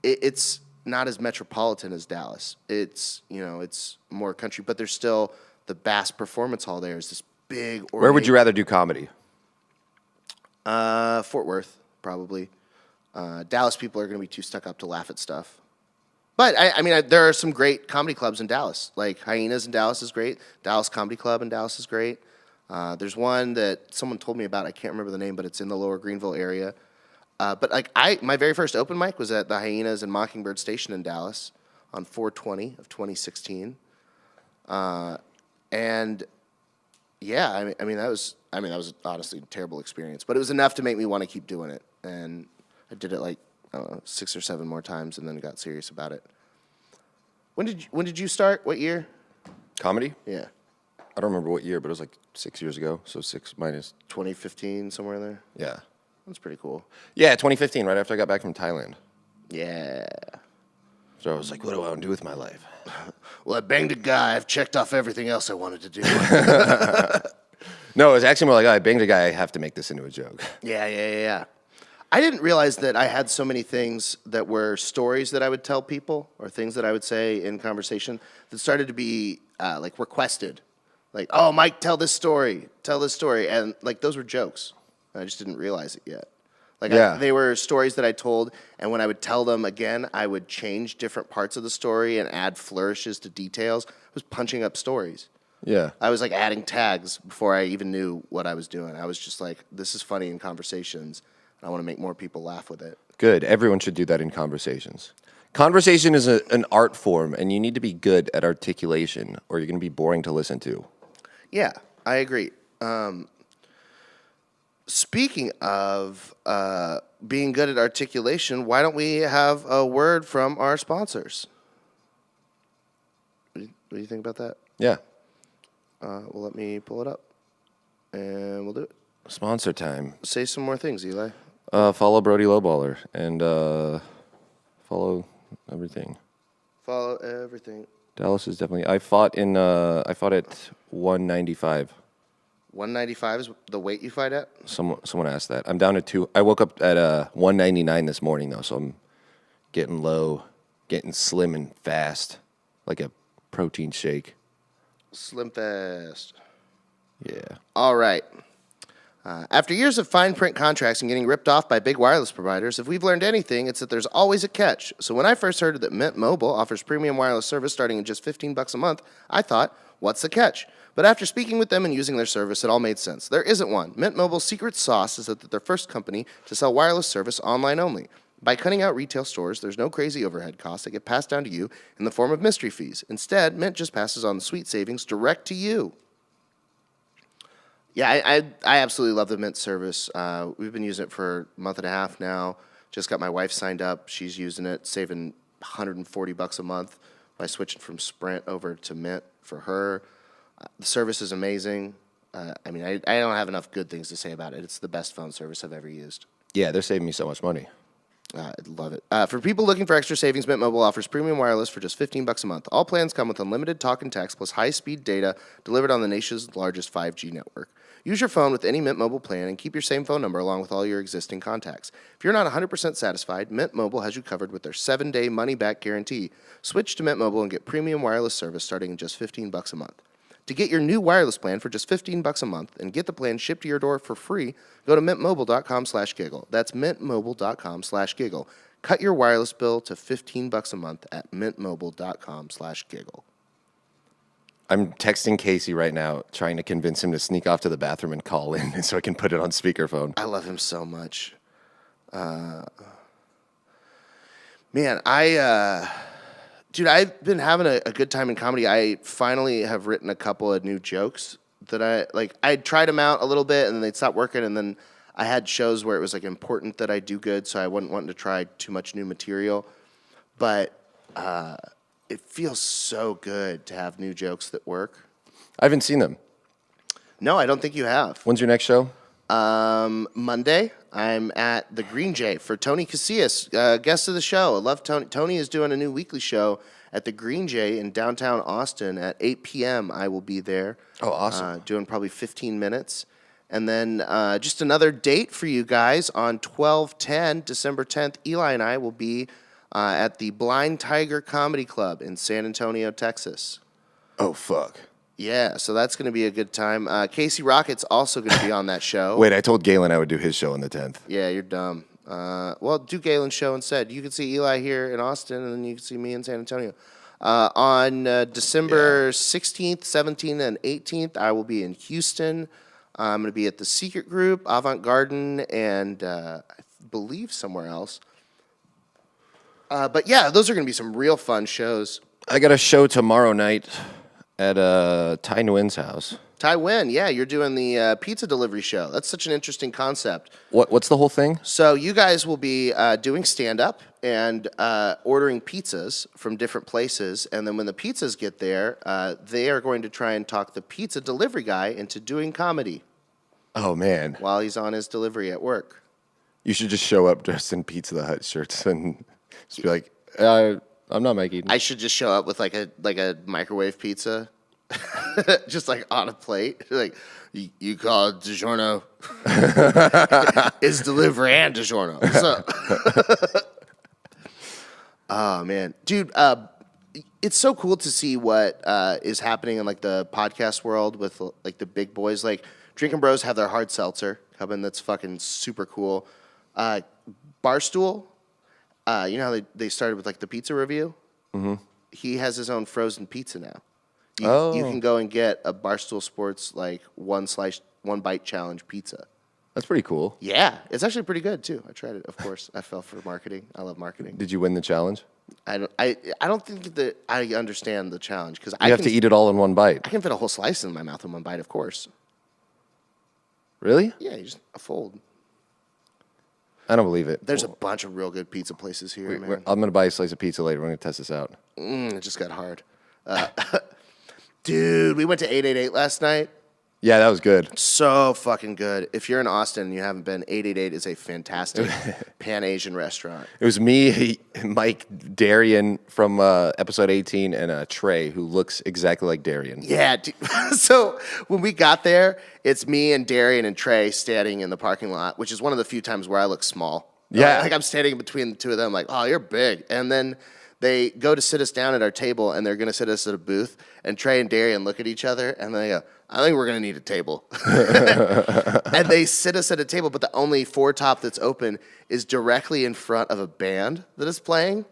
it's not as metropolitan as Dallas. It's, you know, it's more country, but there's still the Bass Performance Hall there is this big. Where would you rather do comedy? Fort Worth, probably. Dallas people are going to be too stuck up to laugh at stuff. But, I mean, there are some great comedy clubs in Dallas. Like, Hyenas in Dallas is great. Dallas Comedy Club in Dallas is great. There's one that someone told me about. I can't remember the name, but it's in the Lower Greenville area. But, like, my very first open mic was at the Hyenas and Mockingbird Station in Dallas on 4/20 of 2016. And yeah, I mean that was honestly a terrible experience, but it was enough to make me want to keep doing it. And I did it like I don't know, 6 or 7 more times, and then got serious about it. When did you start? What year? Comedy? Yeah, I don't remember what year, but it was like 6 years ago. So 6 minus 2015, somewhere in there. Yeah. That's pretty cool. Yeah, 2015, right after I got back from Thailand. Yeah. So I was like, what do I want to do with my life? Well, I banged a guy. I've checked off everything else I wanted to do. No, it was actually more like, oh, I banged a guy. I have to make this into a joke. Yeah. I didn't realize that I had so many things that were stories that I would tell people or things that I would say in conversation that started to be like requested. Like, oh, Mike, tell this story. And like those were jokes. I just didn't realize it yet. Like yeah. they were stories that I told, and when I would tell them again, I would change different parts of the story and add flourishes to details. I was punching up stories. Yeah. I was like adding tags before I even knew what I was doing. I was just like, this is funny in conversations, and I want to make more people laugh with it. Good. Everyone should do that in conversations. Conversation is an art form, and you need to be good at articulation, or you're going to be boring to listen to. Yeah, I agree. Speaking of being good at articulation, why don't we have a word from our sponsors? What do you think about that? Yeah. Well, let me pull it up, and we'll do it. Sponsor time. Say some more things, Eli. Follow Brody Lowballer, and follow everything. Follow everything. Dallas is definitely. I fought at 195. 195 is the weight you fight at? Someone asked that. I'm down to 2. I woke up at 199 this morning though, so I'm getting low, getting slim and fast, like a protein shake. Slim fast. Yeah. All right. After years of fine print contracts and getting ripped off by big wireless providers, if we've learned anything, it's that there's always a catch. So when I first heard that Mint Mobile offers premium wireless service starting at just $15 a month, I thought, what's the catch? But after speaking with them and using their service, it all made sense. There isn't one. Mint Mobile's secret sauce is that they're the first company to sell wireless service online only. By cutting out retail stores, there's no crazy overhead costs that get passed down to you in the form of mystery fees. Instead, Mint just passes on the sweet savings direct to you. Yeah, I absolutely love the Mint service. We've been using it for a month and a half now. Just got my wife signed up. She's using it, saving $140 a month by switching from Sprint over to Mint for her. The service is amazing. I don't have enough good things to say about it. It's the best phone service I've ever used. Yeah, they're saving me so much money. I love it. For people looking for extra savings, Mint Mobile offers premium wireless for just $15 a month. All plans come with unlimited talk and text plus high-speed data delivered on the nation's largest 5G network. Use your phone with any Mint Mobile plan and keep your same phone number along with all your existing contacts. If you're not 100% satisfied, Mint Mobile has you covered with their 7-day money-back guarantee. Switch to Mint Mobile and get premium wireless service starting at just $15 a month. To get your new wireless plan for just $15 a month and get the plan shipped to your door for free, go to mintmobile.com/giggle. That's mintmobile.com/giggle. Cut your wireless bill to $15 a month at mintmobile.com/giggle. I'm texting Casey right now, trying to convince him to sneak off to the bathroom and call in so I can put it on speakerphone. I love him so much. Dude, I've been having a good time in comedy. I finally have written a couple of new jokes that I tried them out a little bit and then they'd stop working, and then I had shows where it was like important that I do good, so I wasn't wanting to try too much new material. But it feels so good to have new jokes that work. I haven't seen them. No, I don't think you have. When's your next show? Monday, I'm at the Green Jay for Tony Casillas, guest of the show. I love Tony. Tony is doing a new weekly show at the Green Jay in downtown Austin at 8 p.m. I will be there. Oh, awesome. Doing probably 15 minutes. And then just another date for you guys on 12/10, December 10th, Eli and I will be at the Blind Tiger Comedy Club in San Antonio, Texas. Oh, fuck. Yeah, so that's going to be a good time. Casey Rocket's also going to be on that show. Wait, I told Galen I would do his show on the 10th. Yeah, you're dumb. Well, do Galen's show instead. You can see Eli here in Austin, and then you can see me in San Antonio. On December 16th, 17th, and 18th, I will be in Houston. I'm going to be at the Secret Group, Avant Garden, and I believe somewhere else. But yeah, those are going to be some real fun shows. I got a show tomorrow night at Ty Nguyen's house. Ty Nguyen, yeah, you're doing the pizza delivery show. That's such an interesting concept. What's the whole thing? So you guys will be doing stand-up and ordering pizzas from different places, and then when the pizzas get there, they are going to try and talk the pizza delivery guy into doing comedy. Oh, man. While he's on his delivery at work. You should just show up dressed in Pizza the Hut shirts and just be like, I'm not making. I should just show up with like a microwave pizza, just like on a plate. Like you call it DiGiorno. It's delivery and DiGiorno. What's up? Oh man, dude, it's so cool to see what is happening in like the podcast world with like the big boys. Like Drinking Bros have their hard seltzer coming. That's fucking super cool. Barstool. You know how they started with like the pizza review? Mm-hmm. He has his own frozen pizza now. You can go and get a Barstool Sports like one bite challenge pizza. That's pretty cool. Yeah, it's actually pretty good too. I tried it, of course. I fell for marketing. I love marketing. Did you win the challenge? I don't think that I understand the challenge because you have to eat it all in one bite. I can fit a whole slice in my mouth in one bite, of course. Really? Yeah, you just a fold. I don't believe it. There's a bunch of real good pizza places here, man. I'm going to buy a slice of pizza later. We're going to test this out. It just got hard. Dude, we went to 888 last night. Yeah, that was good. So fucking good. If you're in Austin and you haven't been, 888 is a fantastic Pan-Asian restaurant. It was me, Mike, Darian from episode 18, and Trey, who looks exactly like Darian. Yeah. So when we got there, it's me and Darian and Trey standing in the parking lot, which is one of the few times where I look small. Yeah. Like I'm standing between the two of them like, oh, you're big. And then they go to sit us down at our table, and they're going to sit us at a booth. And Trey and Darian look at each other, and they go, I think we're going to need a table. And they sit us at a table, but the only four-top that's open is directly in front of a band that is playing.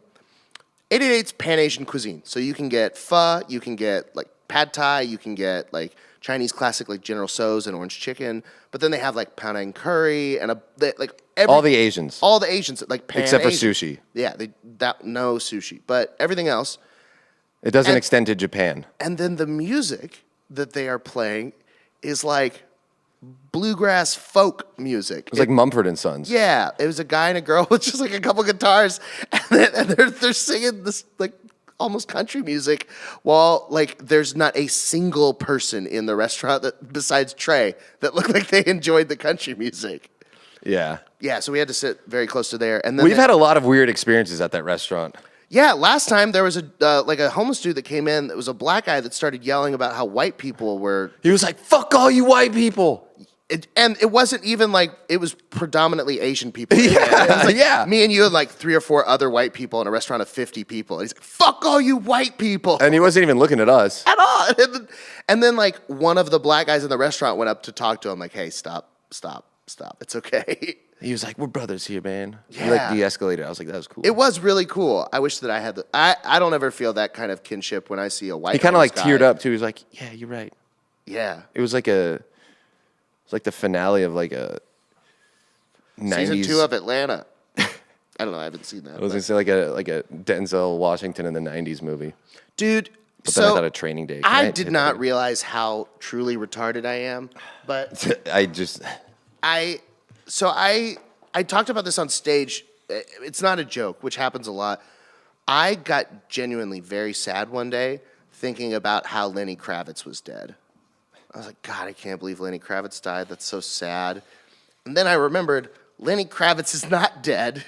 888's Pan-Asian cuisine. So you can get pho, you can get like pad thai, you can get like Chinese classic like General Tso's and orange chicken. But then they have like Penang curry and All the Asians. All the Asians, like Pan-Asian. Except for sushi. Yeah, no sushi. But everything else. It doesn't extend to Japan. And then the music that they are playing is like bluegrass folk music. It was like Mumford & Sons. Yeah, it was a guy and a girl with just like a couple guitars, and they're singing this like almost country music while like there's not a single person in the restaurant that besides Trey that looked like they enjoyed the country music. Yeah. Yeah, so we had to sit very close to there, and then We've had a lot of weird experiences at that restaurant. Yeah, last time there was a homeless dude that came in. That was a black guy that started yelling about how white people were. He was like, "Fuck all you white people." And it wasn't even like it was predominantly Asian people. Yeah, it was like yeah. Me and you and like 3 or 4 other white people in a restaurant of 50 people. And he's like, "Fuck all you white people." And he wasn't even looking at us at all. And then like one of the black guys in the restaurant went up to talk to him, like, "Hey, stop. It's okay." He was like, "We're brothers here, man." Yeah. He like de-escalated. I was like, "That was cool." It was really cool. I wish that I had I don't ever feel that kind of kinship when I see a white. He kind of like guy. teared up too. He was like, "Yeah, you're right." Yeah. It was like the finale of like a 90s. Season 2 of Atlanta. I don't know. I haven't seen that. I was gonna say like a Denzel Washington in the 90s movie. Dude. But then I thought a Training Day. I did not realize how truly retarded I am, but I talked about this on stage. It's not a joke, which happens a lot. I got genuinely very sad one day thinking about how Lenny Kravitz was dead. I was like, God, I can't believe Lenny Kravitz died. That's so sad. And then I remembered Lenny Kravitz is not dead.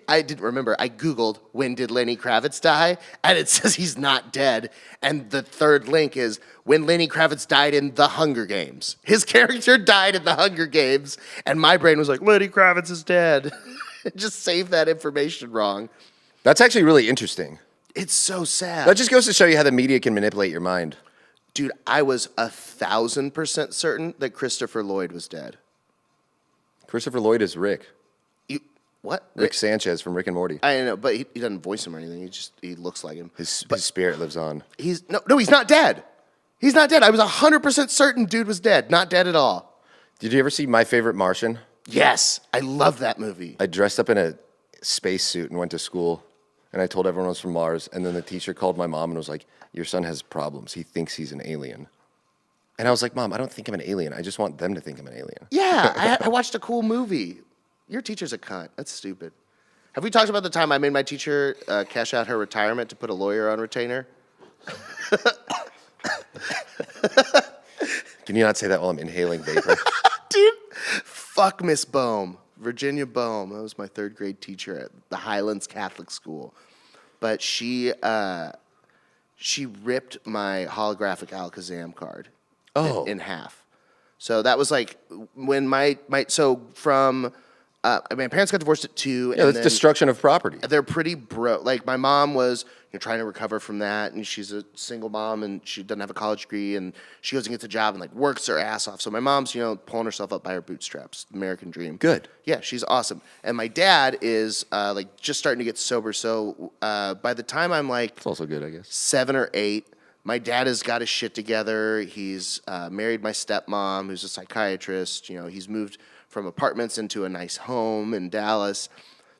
I didn't remember. I Googled, when did Lenny Kravitz die? And it says he's not dead. And the third link is when Lenny Kravitz died in The Hunger Games. His character died in The Hunger Games. And my brain was like, Lenny Kravitz is dead. Just saved that information wrong. That's actually really interesting. It's so sad. That just goes to show you how the media can manipulate your mind. Dude, I was 1,000% certain that Christopher Lloyd was dead. Christopher Lloyd is Rick. What? Rick Sanchez from Rick and Morty. I know, but he doesn't voice him or anything. He looks like him. His spirit lives on. He's not dead. He's not dead. I was 100% certain dude was dead. Not dead at all. Did you ever see My Favorite Martian? Yes, I love that movie. I dressed up in a spacesuit and went to school, and I told everyone I was from Mars, and then the teacher called my mom and was like, "Your son has problems. He thinks he's an alien." And I was like, "Mom, I don't think I'm an alien. I just want them to think I'm an alien." Yeah, I watched a cool movie. Your teacher's a cunt. That's stupid. Have we talked about the time I made my teacher cash out her retirement to put a lawyer on retainer? Can you not say that while I'm inhaling vapor? Dude, fuck Miss Bohm. Virginia Bohm. That was my 3rd grade teacher at the Highlands Catholic School. But she ripped my holographic Alakazam card in half. So that was like when my parents got divorced at 2. Yeah, that's destruction of property. They're pretty broke. Like my mom was trying to recover from that, and she's a single mom, and she doesn't have a college degree, and she goes and gets a job and like works her ass off. So my mom's pulling herself up by her bootstraps. American dream. Good. Yeah, she's awesome. And my dad is like just starting to get sober. So by the time I'm like, it's also good, I guess, 7 or 8. My dad has got his shit together. He's married my stepmom, who's a psychiatrist. He's moved from apartments into a nice home in Dallas.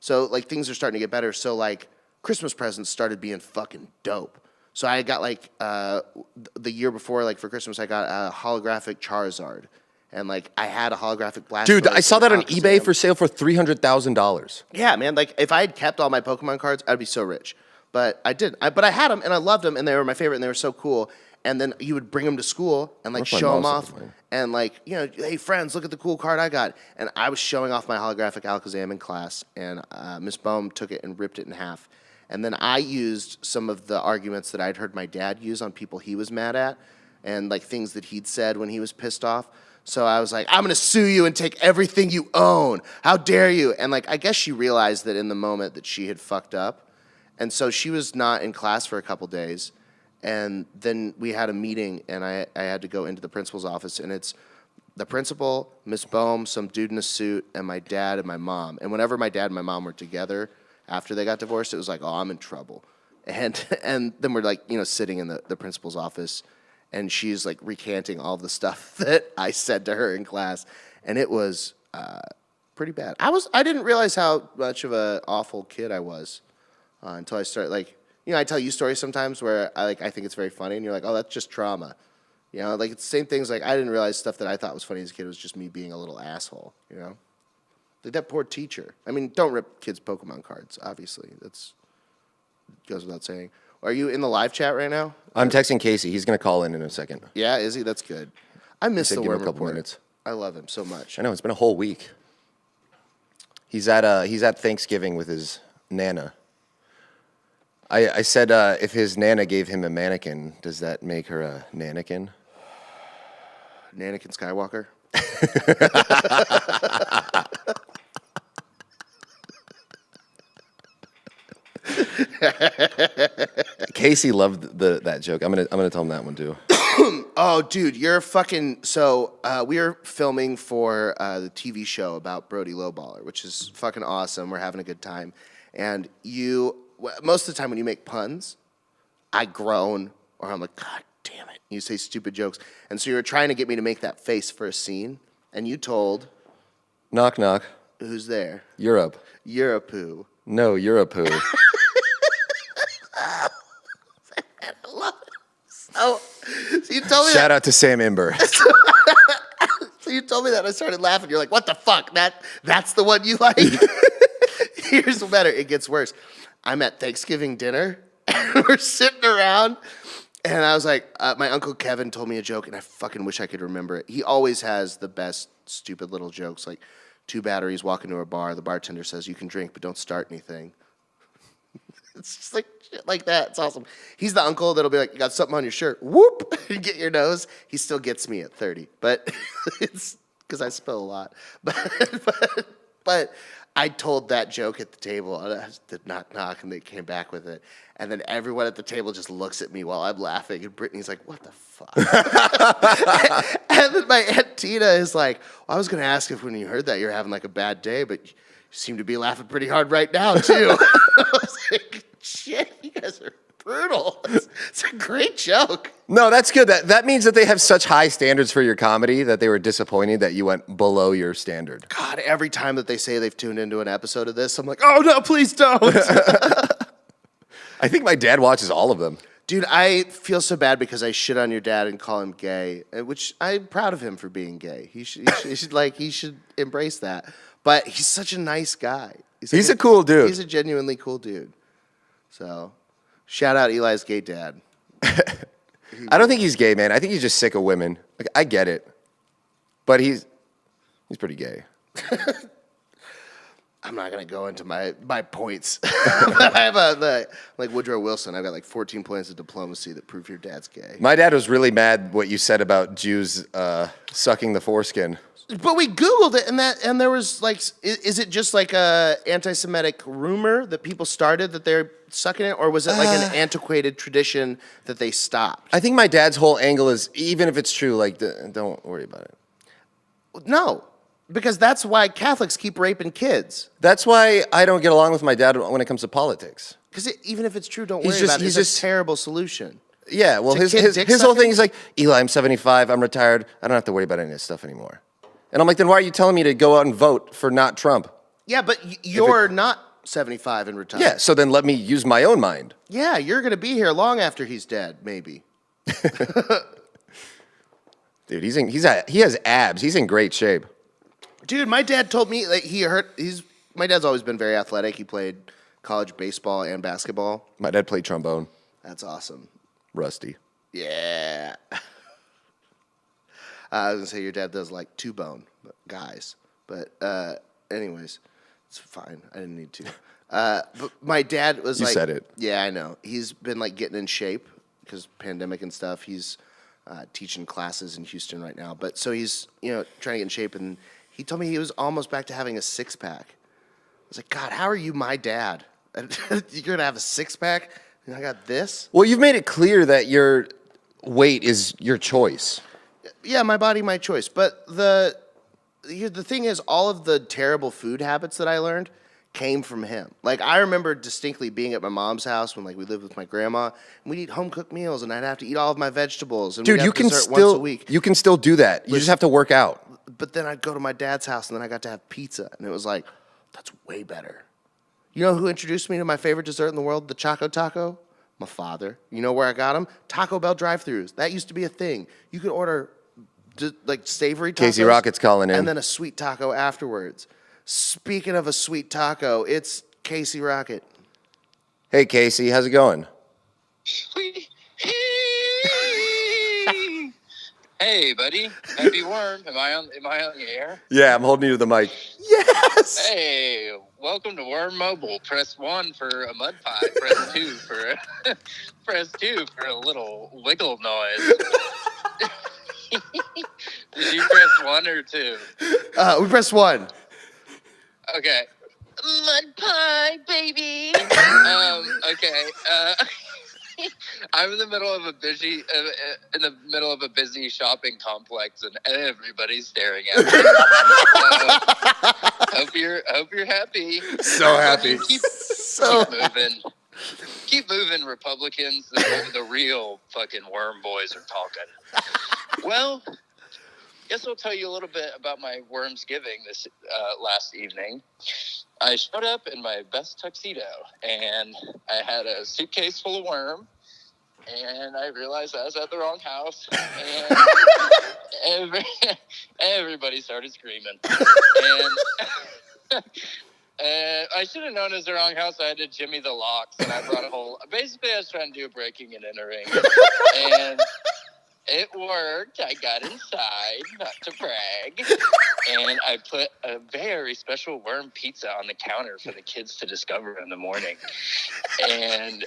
So, like, things are starting to get better. So, like, Christmas presents started being fucking dope. So I got, like, the year before, like, for Christmas, I got a holographic Charizard. And, like, I had a holographic Blastoise. Dude, I saw that on eBay for sale for $300,000. Yeah, man. Like, if I had kept all my Pokemon cards, I'd be so rich. But I didn't. But I had them, and I loved them, and they were my favorite, and they were so cool. and then he would bring them to school and like My show them mom's off something. and like, hey friends, look at the cool card I got. And I was showing off my holographic Alakazam in class, and Miss Bohm took it and ripped it in half. And then I used some of the arguments that I'd heard my dad use on people he was mad at, and like things that he'd said when he was pissed off. So I was like, I'm going to sue you and take everything you own. How dare you? And like, I guess she realized that in the moment that she had fucked up. And so she was not in class for a couple days. And then we had a meeting, and I had to go into the principal's office, and it's the principal, Miss Bohm, some dude in a suit, and my dad and my mom. And whenever my dad and my mom were together after they got divorced, it was like, oh, I'm in trouble. And then we're like, sitting in the principal's office, and she's like recanting all the stuff that I said to her in class, and it was pretty bad. I didn't realize how much of an awful kid I was until I started like, I tell you stories sometimes where I think it's very funny, and you're like, oh, that's just trauma. Like it's the same things. Like I didn't realize stuff that I thought was funny as a kid was just me being a little asshole. Like that poor teacher. I mean, don't rip kids' Pokemon cards. Obviously, that's goes without saying. Are you in the live chat right now? I'm texting Casey. He's going to call in a second. Yeah, is he? That's good. I miss the give him Worm a couple Report. minutes. I love him so much. I know, it's been a whole week. He's at Thanksgiving with his Nana. I said if his Nana gave him a mannequin, does that make her a Nanakin? Anakin Skywalker. Casey loved that joke. I'm gonna tell him that one too. Oh, dude, you're fucking. So we are filming for the TV show about Brody Lowballer, which is fucking awesome. We're having a good time, and most of the time when you make puns, I groan or I'm like, God damn it! You say stupid jokes, and so you were trying to get me to make that face for a scene, and you told, Knock knock. who's there? Europe. You're a poo. No, you're a poo. Oh, so you told me Shout out to Sam Imber. So you told me that, and I started laughing. You're like, what the fuck? That's the one you like? Here's the better. It gets worse. I'm at Thanksgiving dinner, and we're sitting around, and I was like, my Uncle Kevin told me a joke, and I fucking wish I could remember it. He always has the best stupid little jokes, like 2 batteries walk into a bar. The bartender says, you can drink, but don't start anything. It's just like shit like that. It's awesome. He's the uncle that'll be like, you got something on your shirt. Whoop! You get your nose. He still gets me at 30. But it's because I spill a lot. But I told that joke at the table, and I did not knock, and they came back with it. And then everyone at the table just looks at me while I'm laughing, and Brittany's like, what the fuck? And then my Aunt Tina is like, well, I was going to ask if when you heard that you're having like a bad day, but you seem to be laughing pretty hard right now, too. I was like, shit, you guys are brutal. It's a great joke. No, that's good. That means that they have such high standards for your comedy that they were disappointed that you went below your standard. God, every time that they say they've tuned into an episode of this, I'm like, oh no, please don't. I think my dad watches all of them. Dude, I feel so bad because I shit on your dad and call him gay, which I'm proud of him for being gay. He should embrace that. But he's such a nice guy. He's a cool dude. He's a genuinely cool dude. So, shout out Eli's gay dad. I don't think he's gay, man. I think he's just sick of women. Like, I get it, but he's pretty gay. I'm not gonna go into my points. But I have like Woodrow Wilson. I've got like 14 points of diplomacy that prove your dad's gay. My dad was really mad what you said about Jews sucking the foreskin. But we Googled it, and there was like, is it just like a anti-Semitic rumor that people started that they're sucking it, or was it like an antiquated tradition that they stopped? I think my dad's whole angle is, even if it's true, like, don't worry about it. No, because that's why Catholics keep raping kids. That's why I don't get along with my dad when it comes to politics. Because even if it's true, don't worry about it. It's a terrible solution. Yeah, well, his whole thing is like, Eli, I'm 75, I'm retired, I don't have to worry about any of this stuff anymore. And I'm like, then why are you telling me to go out and vote for not Trump? Yeah, but you're not 75 and retired. Yeah, so then let me use my own mind. Yeah, you're going to be here long after he's dead, maybe. Dude, he has abs. He's in great shape. Dude, my dad told me that my dad's always been very athletic. He played college baseball and basketball. My dad played trombone. That's awesome. Rusty. Yeah. I was gonna say your dad does like two bone guys, but anyways, it's fine. I didn't need to. But my dad was You like, said it. Yeah, I know. He's been like getting in shape because pandemic and stuff. He's teaching classes in Houston right now, but so he's trying to get in shape, and he told me he was almost back to having a 6-pack. I was like, God, how are you my dad? You're gonna have a 6-pack, and I got this. Well, you've made it clear that your weight is your choice. Yeah, my body, my choice. But the thing is, all of the terrible food habits that I learned came from him. Like, I remember distinctly being at my mom's house when like we lived with my grandma, and we'd eat home cooked meals, and I'd have to eat all of my vegetables. And Dude, we'd have you can dessert once a still week. you can still do that. You just have to work out. But then I'd go to my dad's house, and then I got to have pizza, and it was like, that's way better. You know who introduced me to my favorite dessert in the world, the Choco Taco? My father. You know where I got them? Taco Bell drive-thrus. That used to be a thing. You could order like savory tacos. Casey Rocket's calling in. And then a sweet taco afterwards. Speaking of a sweet taco, it's Casey Rocket. Hey, Casey, how's it going? Hey, buddy. Happy worm. Am I on the air? Yeah, I'm holding you to the mic. Yes! Hey, welcome to Worm Mobile. Press 1 for a mud pie. Press 2 for press 2 for a little wiggle noise. Did you press 1 or 2? We pressed 1. Okay. Mud pie, baby. Okay. I'm in the middle of a busy shopping complex, and everybody's staring at me. Hope you're happy. So happy. Keep moving. Keep moving, Republicans. The real fucking worm boys are talking. Well, guess I'll tell you a little bit about my Wormsgiving this last evening. I showed up in my best tuxedo, and I had a suitcase full of worm, and I realized I was at the wrong house, and everybody started screaming. And I should have known it was the wrong house. I had to jimmy the locks, and I brought a whole... Basically, I was trying to do a breaking and entering, and... It worked. I got inside, not to brag, and I put a very special worm pizza on the counter for the kids to discover in the morning. And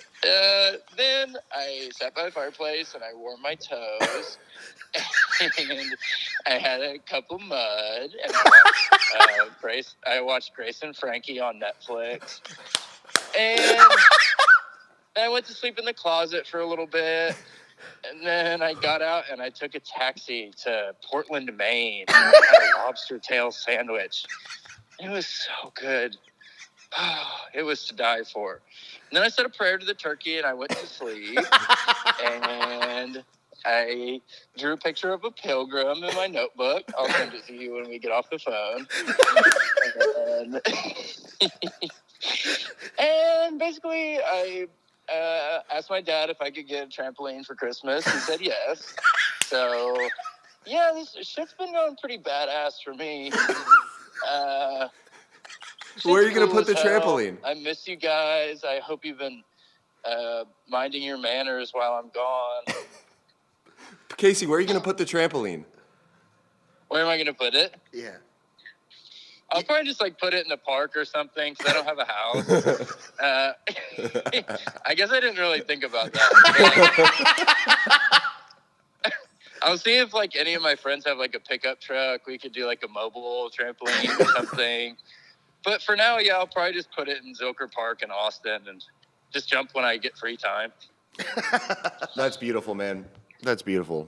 then I sat by the fireplace and I warmed my toes, and I had a cup of mud, and I watched Grace and Frankie on Netflix, and I went to sleep in the closet for a little bit. And then I got out and I took a taxi to Portland, Maine. And I had a lobster tail sandwich. It was so good. Oh, it was to die for. And then I said a prayer to the turkey and I went to sleep. And I drew a picture of a pilgrim in my notebook. I'll send it to you when we get off the phone. And basically I... asked my dad if I could get a trampoline for Christmas. He said yes. So, yeah, this shit's been going pretty badass for me. Where are you going to cool put the as hell. trampoline? I miss you guys. I hope you've been minding your manners while I'm gone. Casey, where are you going to put the trampoline? Where am I going to put it? Yeah. I'll probably just put it in the park or something because I don't have a house. I guess I didn't really think about that. I'll see if any of my friends have a pickup truck. We could do a mobile trampoline or something. But for now, yeah, I'll probably just put it in Zilker Park in Austin and just jump when I get free time. That's beautiful, man. That's beautiful.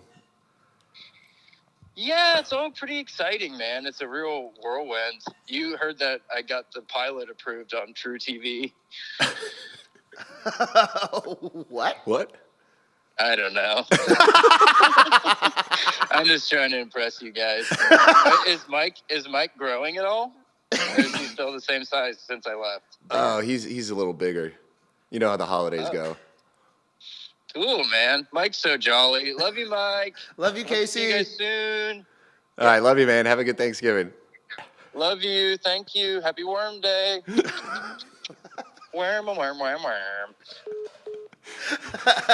Yeah, it's all pretty exciting, man. It's a real whirlwind. You heard that I got the pilot approved on True TV. What? What? I don't know. I'm just trying to impress you guys. Is Mike growing at all? Or is he still the same size since I left? Oh, he's a little bigger. You know how the holidays go. Cool, man. Mike's so jolly. Love you, Mike. Love you, Casey. See you guys soon. All right, love you, man. Have a good Thanksgiving. Love you. Thank you. Happy Worm Day. Worm.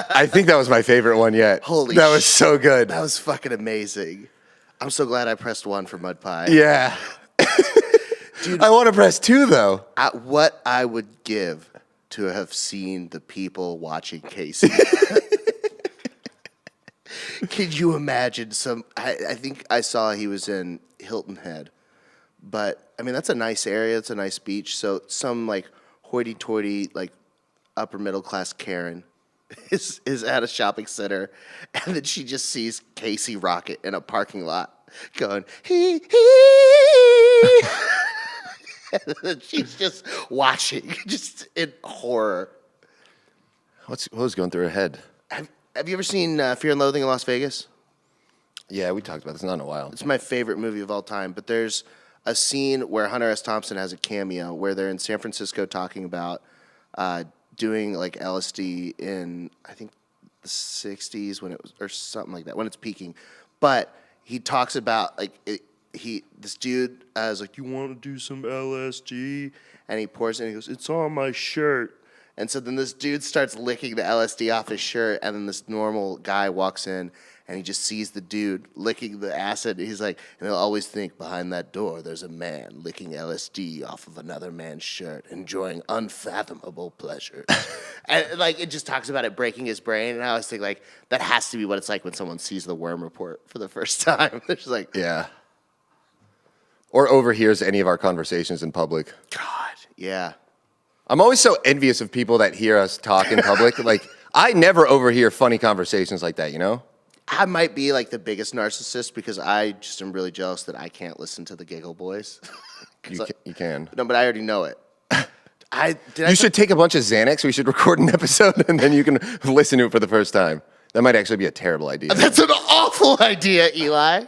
I think that was my favorite one yet. Holy that was so good. That was fucking amazing. I'm so glad I pressed 1 for Mud Pie. Yeah. Dude, I want to press 2, though. What I would give to have seen the people watching Casey. Could you imagine I think I saw he was in Hilton Head. But, I mean, that's a nice area. It's a nice beach. So some, like, hoity-toity, like, upper middle class Karen is at a shopping center, and then she just sees Casey Rocket in a parking lot going, hee. And then she's just watching, just in horror. What was going through her head? Have you ever seen Fear and Loathing in Las Vegas? Yeah, we talked about this not in a while. It's my favorite movie of all time, but there's a scene where Hunter S. Thompson has a cameo where they're in San Francisco talking about doing like LSD in, I think, the 60s when it was, or something like that, when it's peaking. But he talks about like this dude is like, you want to do some LSD? And he pours it and he goes, it's on my shirt. And so then this dude starts licking the LSD off his shirt, and then this normal guy walks in, and he just sees the dude licking the acid. He's like, and he'll always think, behind that door, there's a man licking LSD off of another man's shirt, enjoying unfathomable pleasure. And like, it just talks about it breaking his brain, and I always think, like, that has to be what it's like when someone sees the Worm Report for the first time. They're just like, yeah. Or overhears any of our conversations in public. God, yeah. I'm always so envious of people that hear us talk in public. Like, I never overhear funny conversations like that, you know? I might be like the biggest narcissist because I just am really jealous that I can't listen to the Giggle Boys. You can. No, but I already know it. You should take a bunch of Xanax. We should record an episode, and then you can listen to it for the first time. That might actually be a terrible idea. That's an awful idea, Eli.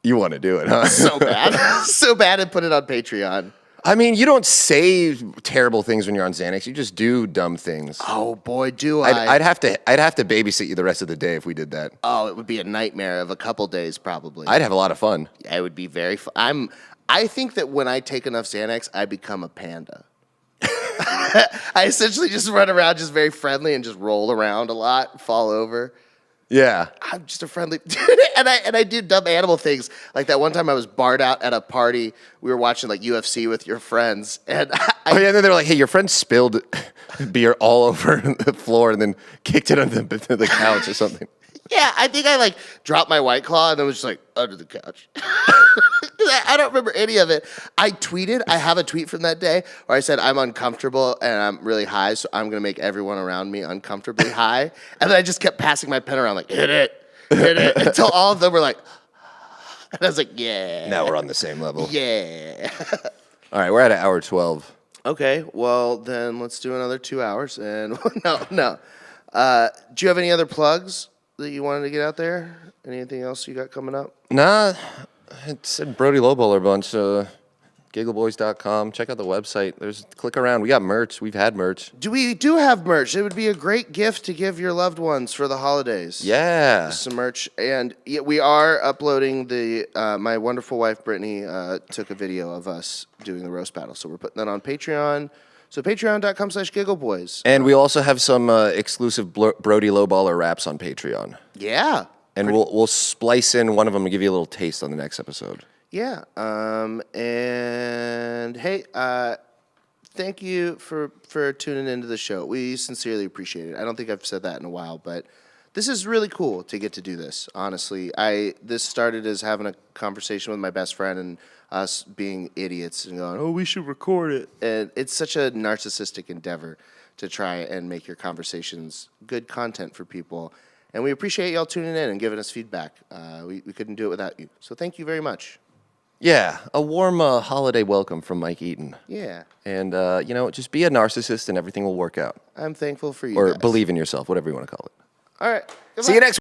You want to do it, huh? So bad. So bad, and put it on Patreon. I mean, you don't say terrible things when you're on Xanax. You just do dumb things. Oh boy, do I! I'd have to babysit you the rest of the day if we did that. Oh, it would be a nightmare of a couple days, probably. I'd have a lot of fun. Yeah, it would be very fun. I think that when I take enough Xanax, I become a panda. I essentially just run around, just very friendly, and just roll around a lot, fall over. Yeah. I'm just a friendly dude, and I do dumb animal things. Like that one time I was barred out at a party. We were watching like UFC with your friends, and and then they're like, "Hey, your friend spilled beer all over the floor and then kicked it on the couch or something." Yeah, I think I like dropped my White Claw and then was just like under the couch. I don't remember any of it. I have a tweet from that day where I said, I'm uncomfortable and I'm really high, so I'm going to make everyone around me uncomfortably high. And then I just kept passing my pen around like, hit it, until all of them were like, and I was like, yeah. Now we're on the same level. Yeah. All right, we're at hour 12. Okay, well, then let's do another 2 hours. And no. Do you have any other plugs that you wanted to get out there? Anything else you got coming up? Nah, I said Brody Lowbowler a bunch. Giggleboys.com. Check out the website. Click around. We got merch. We've had merch. We do have merch. It would be a great gift to give your loved ones for the holidays. Yeah. Some merch. And we are uploading my wonderful wife, Brittany, took a video of us doing the roast battle. So we're putting that on Patreon. So patreon.com/GiggleBoys. And we also have some exclusive Brody Lowballer raps on Patreon. Yeah. And we'll splice in one of them and give you a little taste on the next episode. Yeah. And hey, thank you for tuning into the show. We sincerely appreciate it. I don't think I've said that in a while, but this is really cool to get to do this, honestly. This started as having a conversation with my best friend and us being idiots and going, oh, we should record it. And it's such a narcissistic endeavor to try and make your conversations good content for people. And we appreciate y'all tuning in and giving us feedback. We couldn't do it without you. So thank you very much. Yeah, a warm holiday welcome from Mike Eaton. Yeah. And, just be a narcissist and everything will work out. I'm thankful for you Or guys. believe in yourself, whatever you want to call it. All right. Goodbye. See you next week.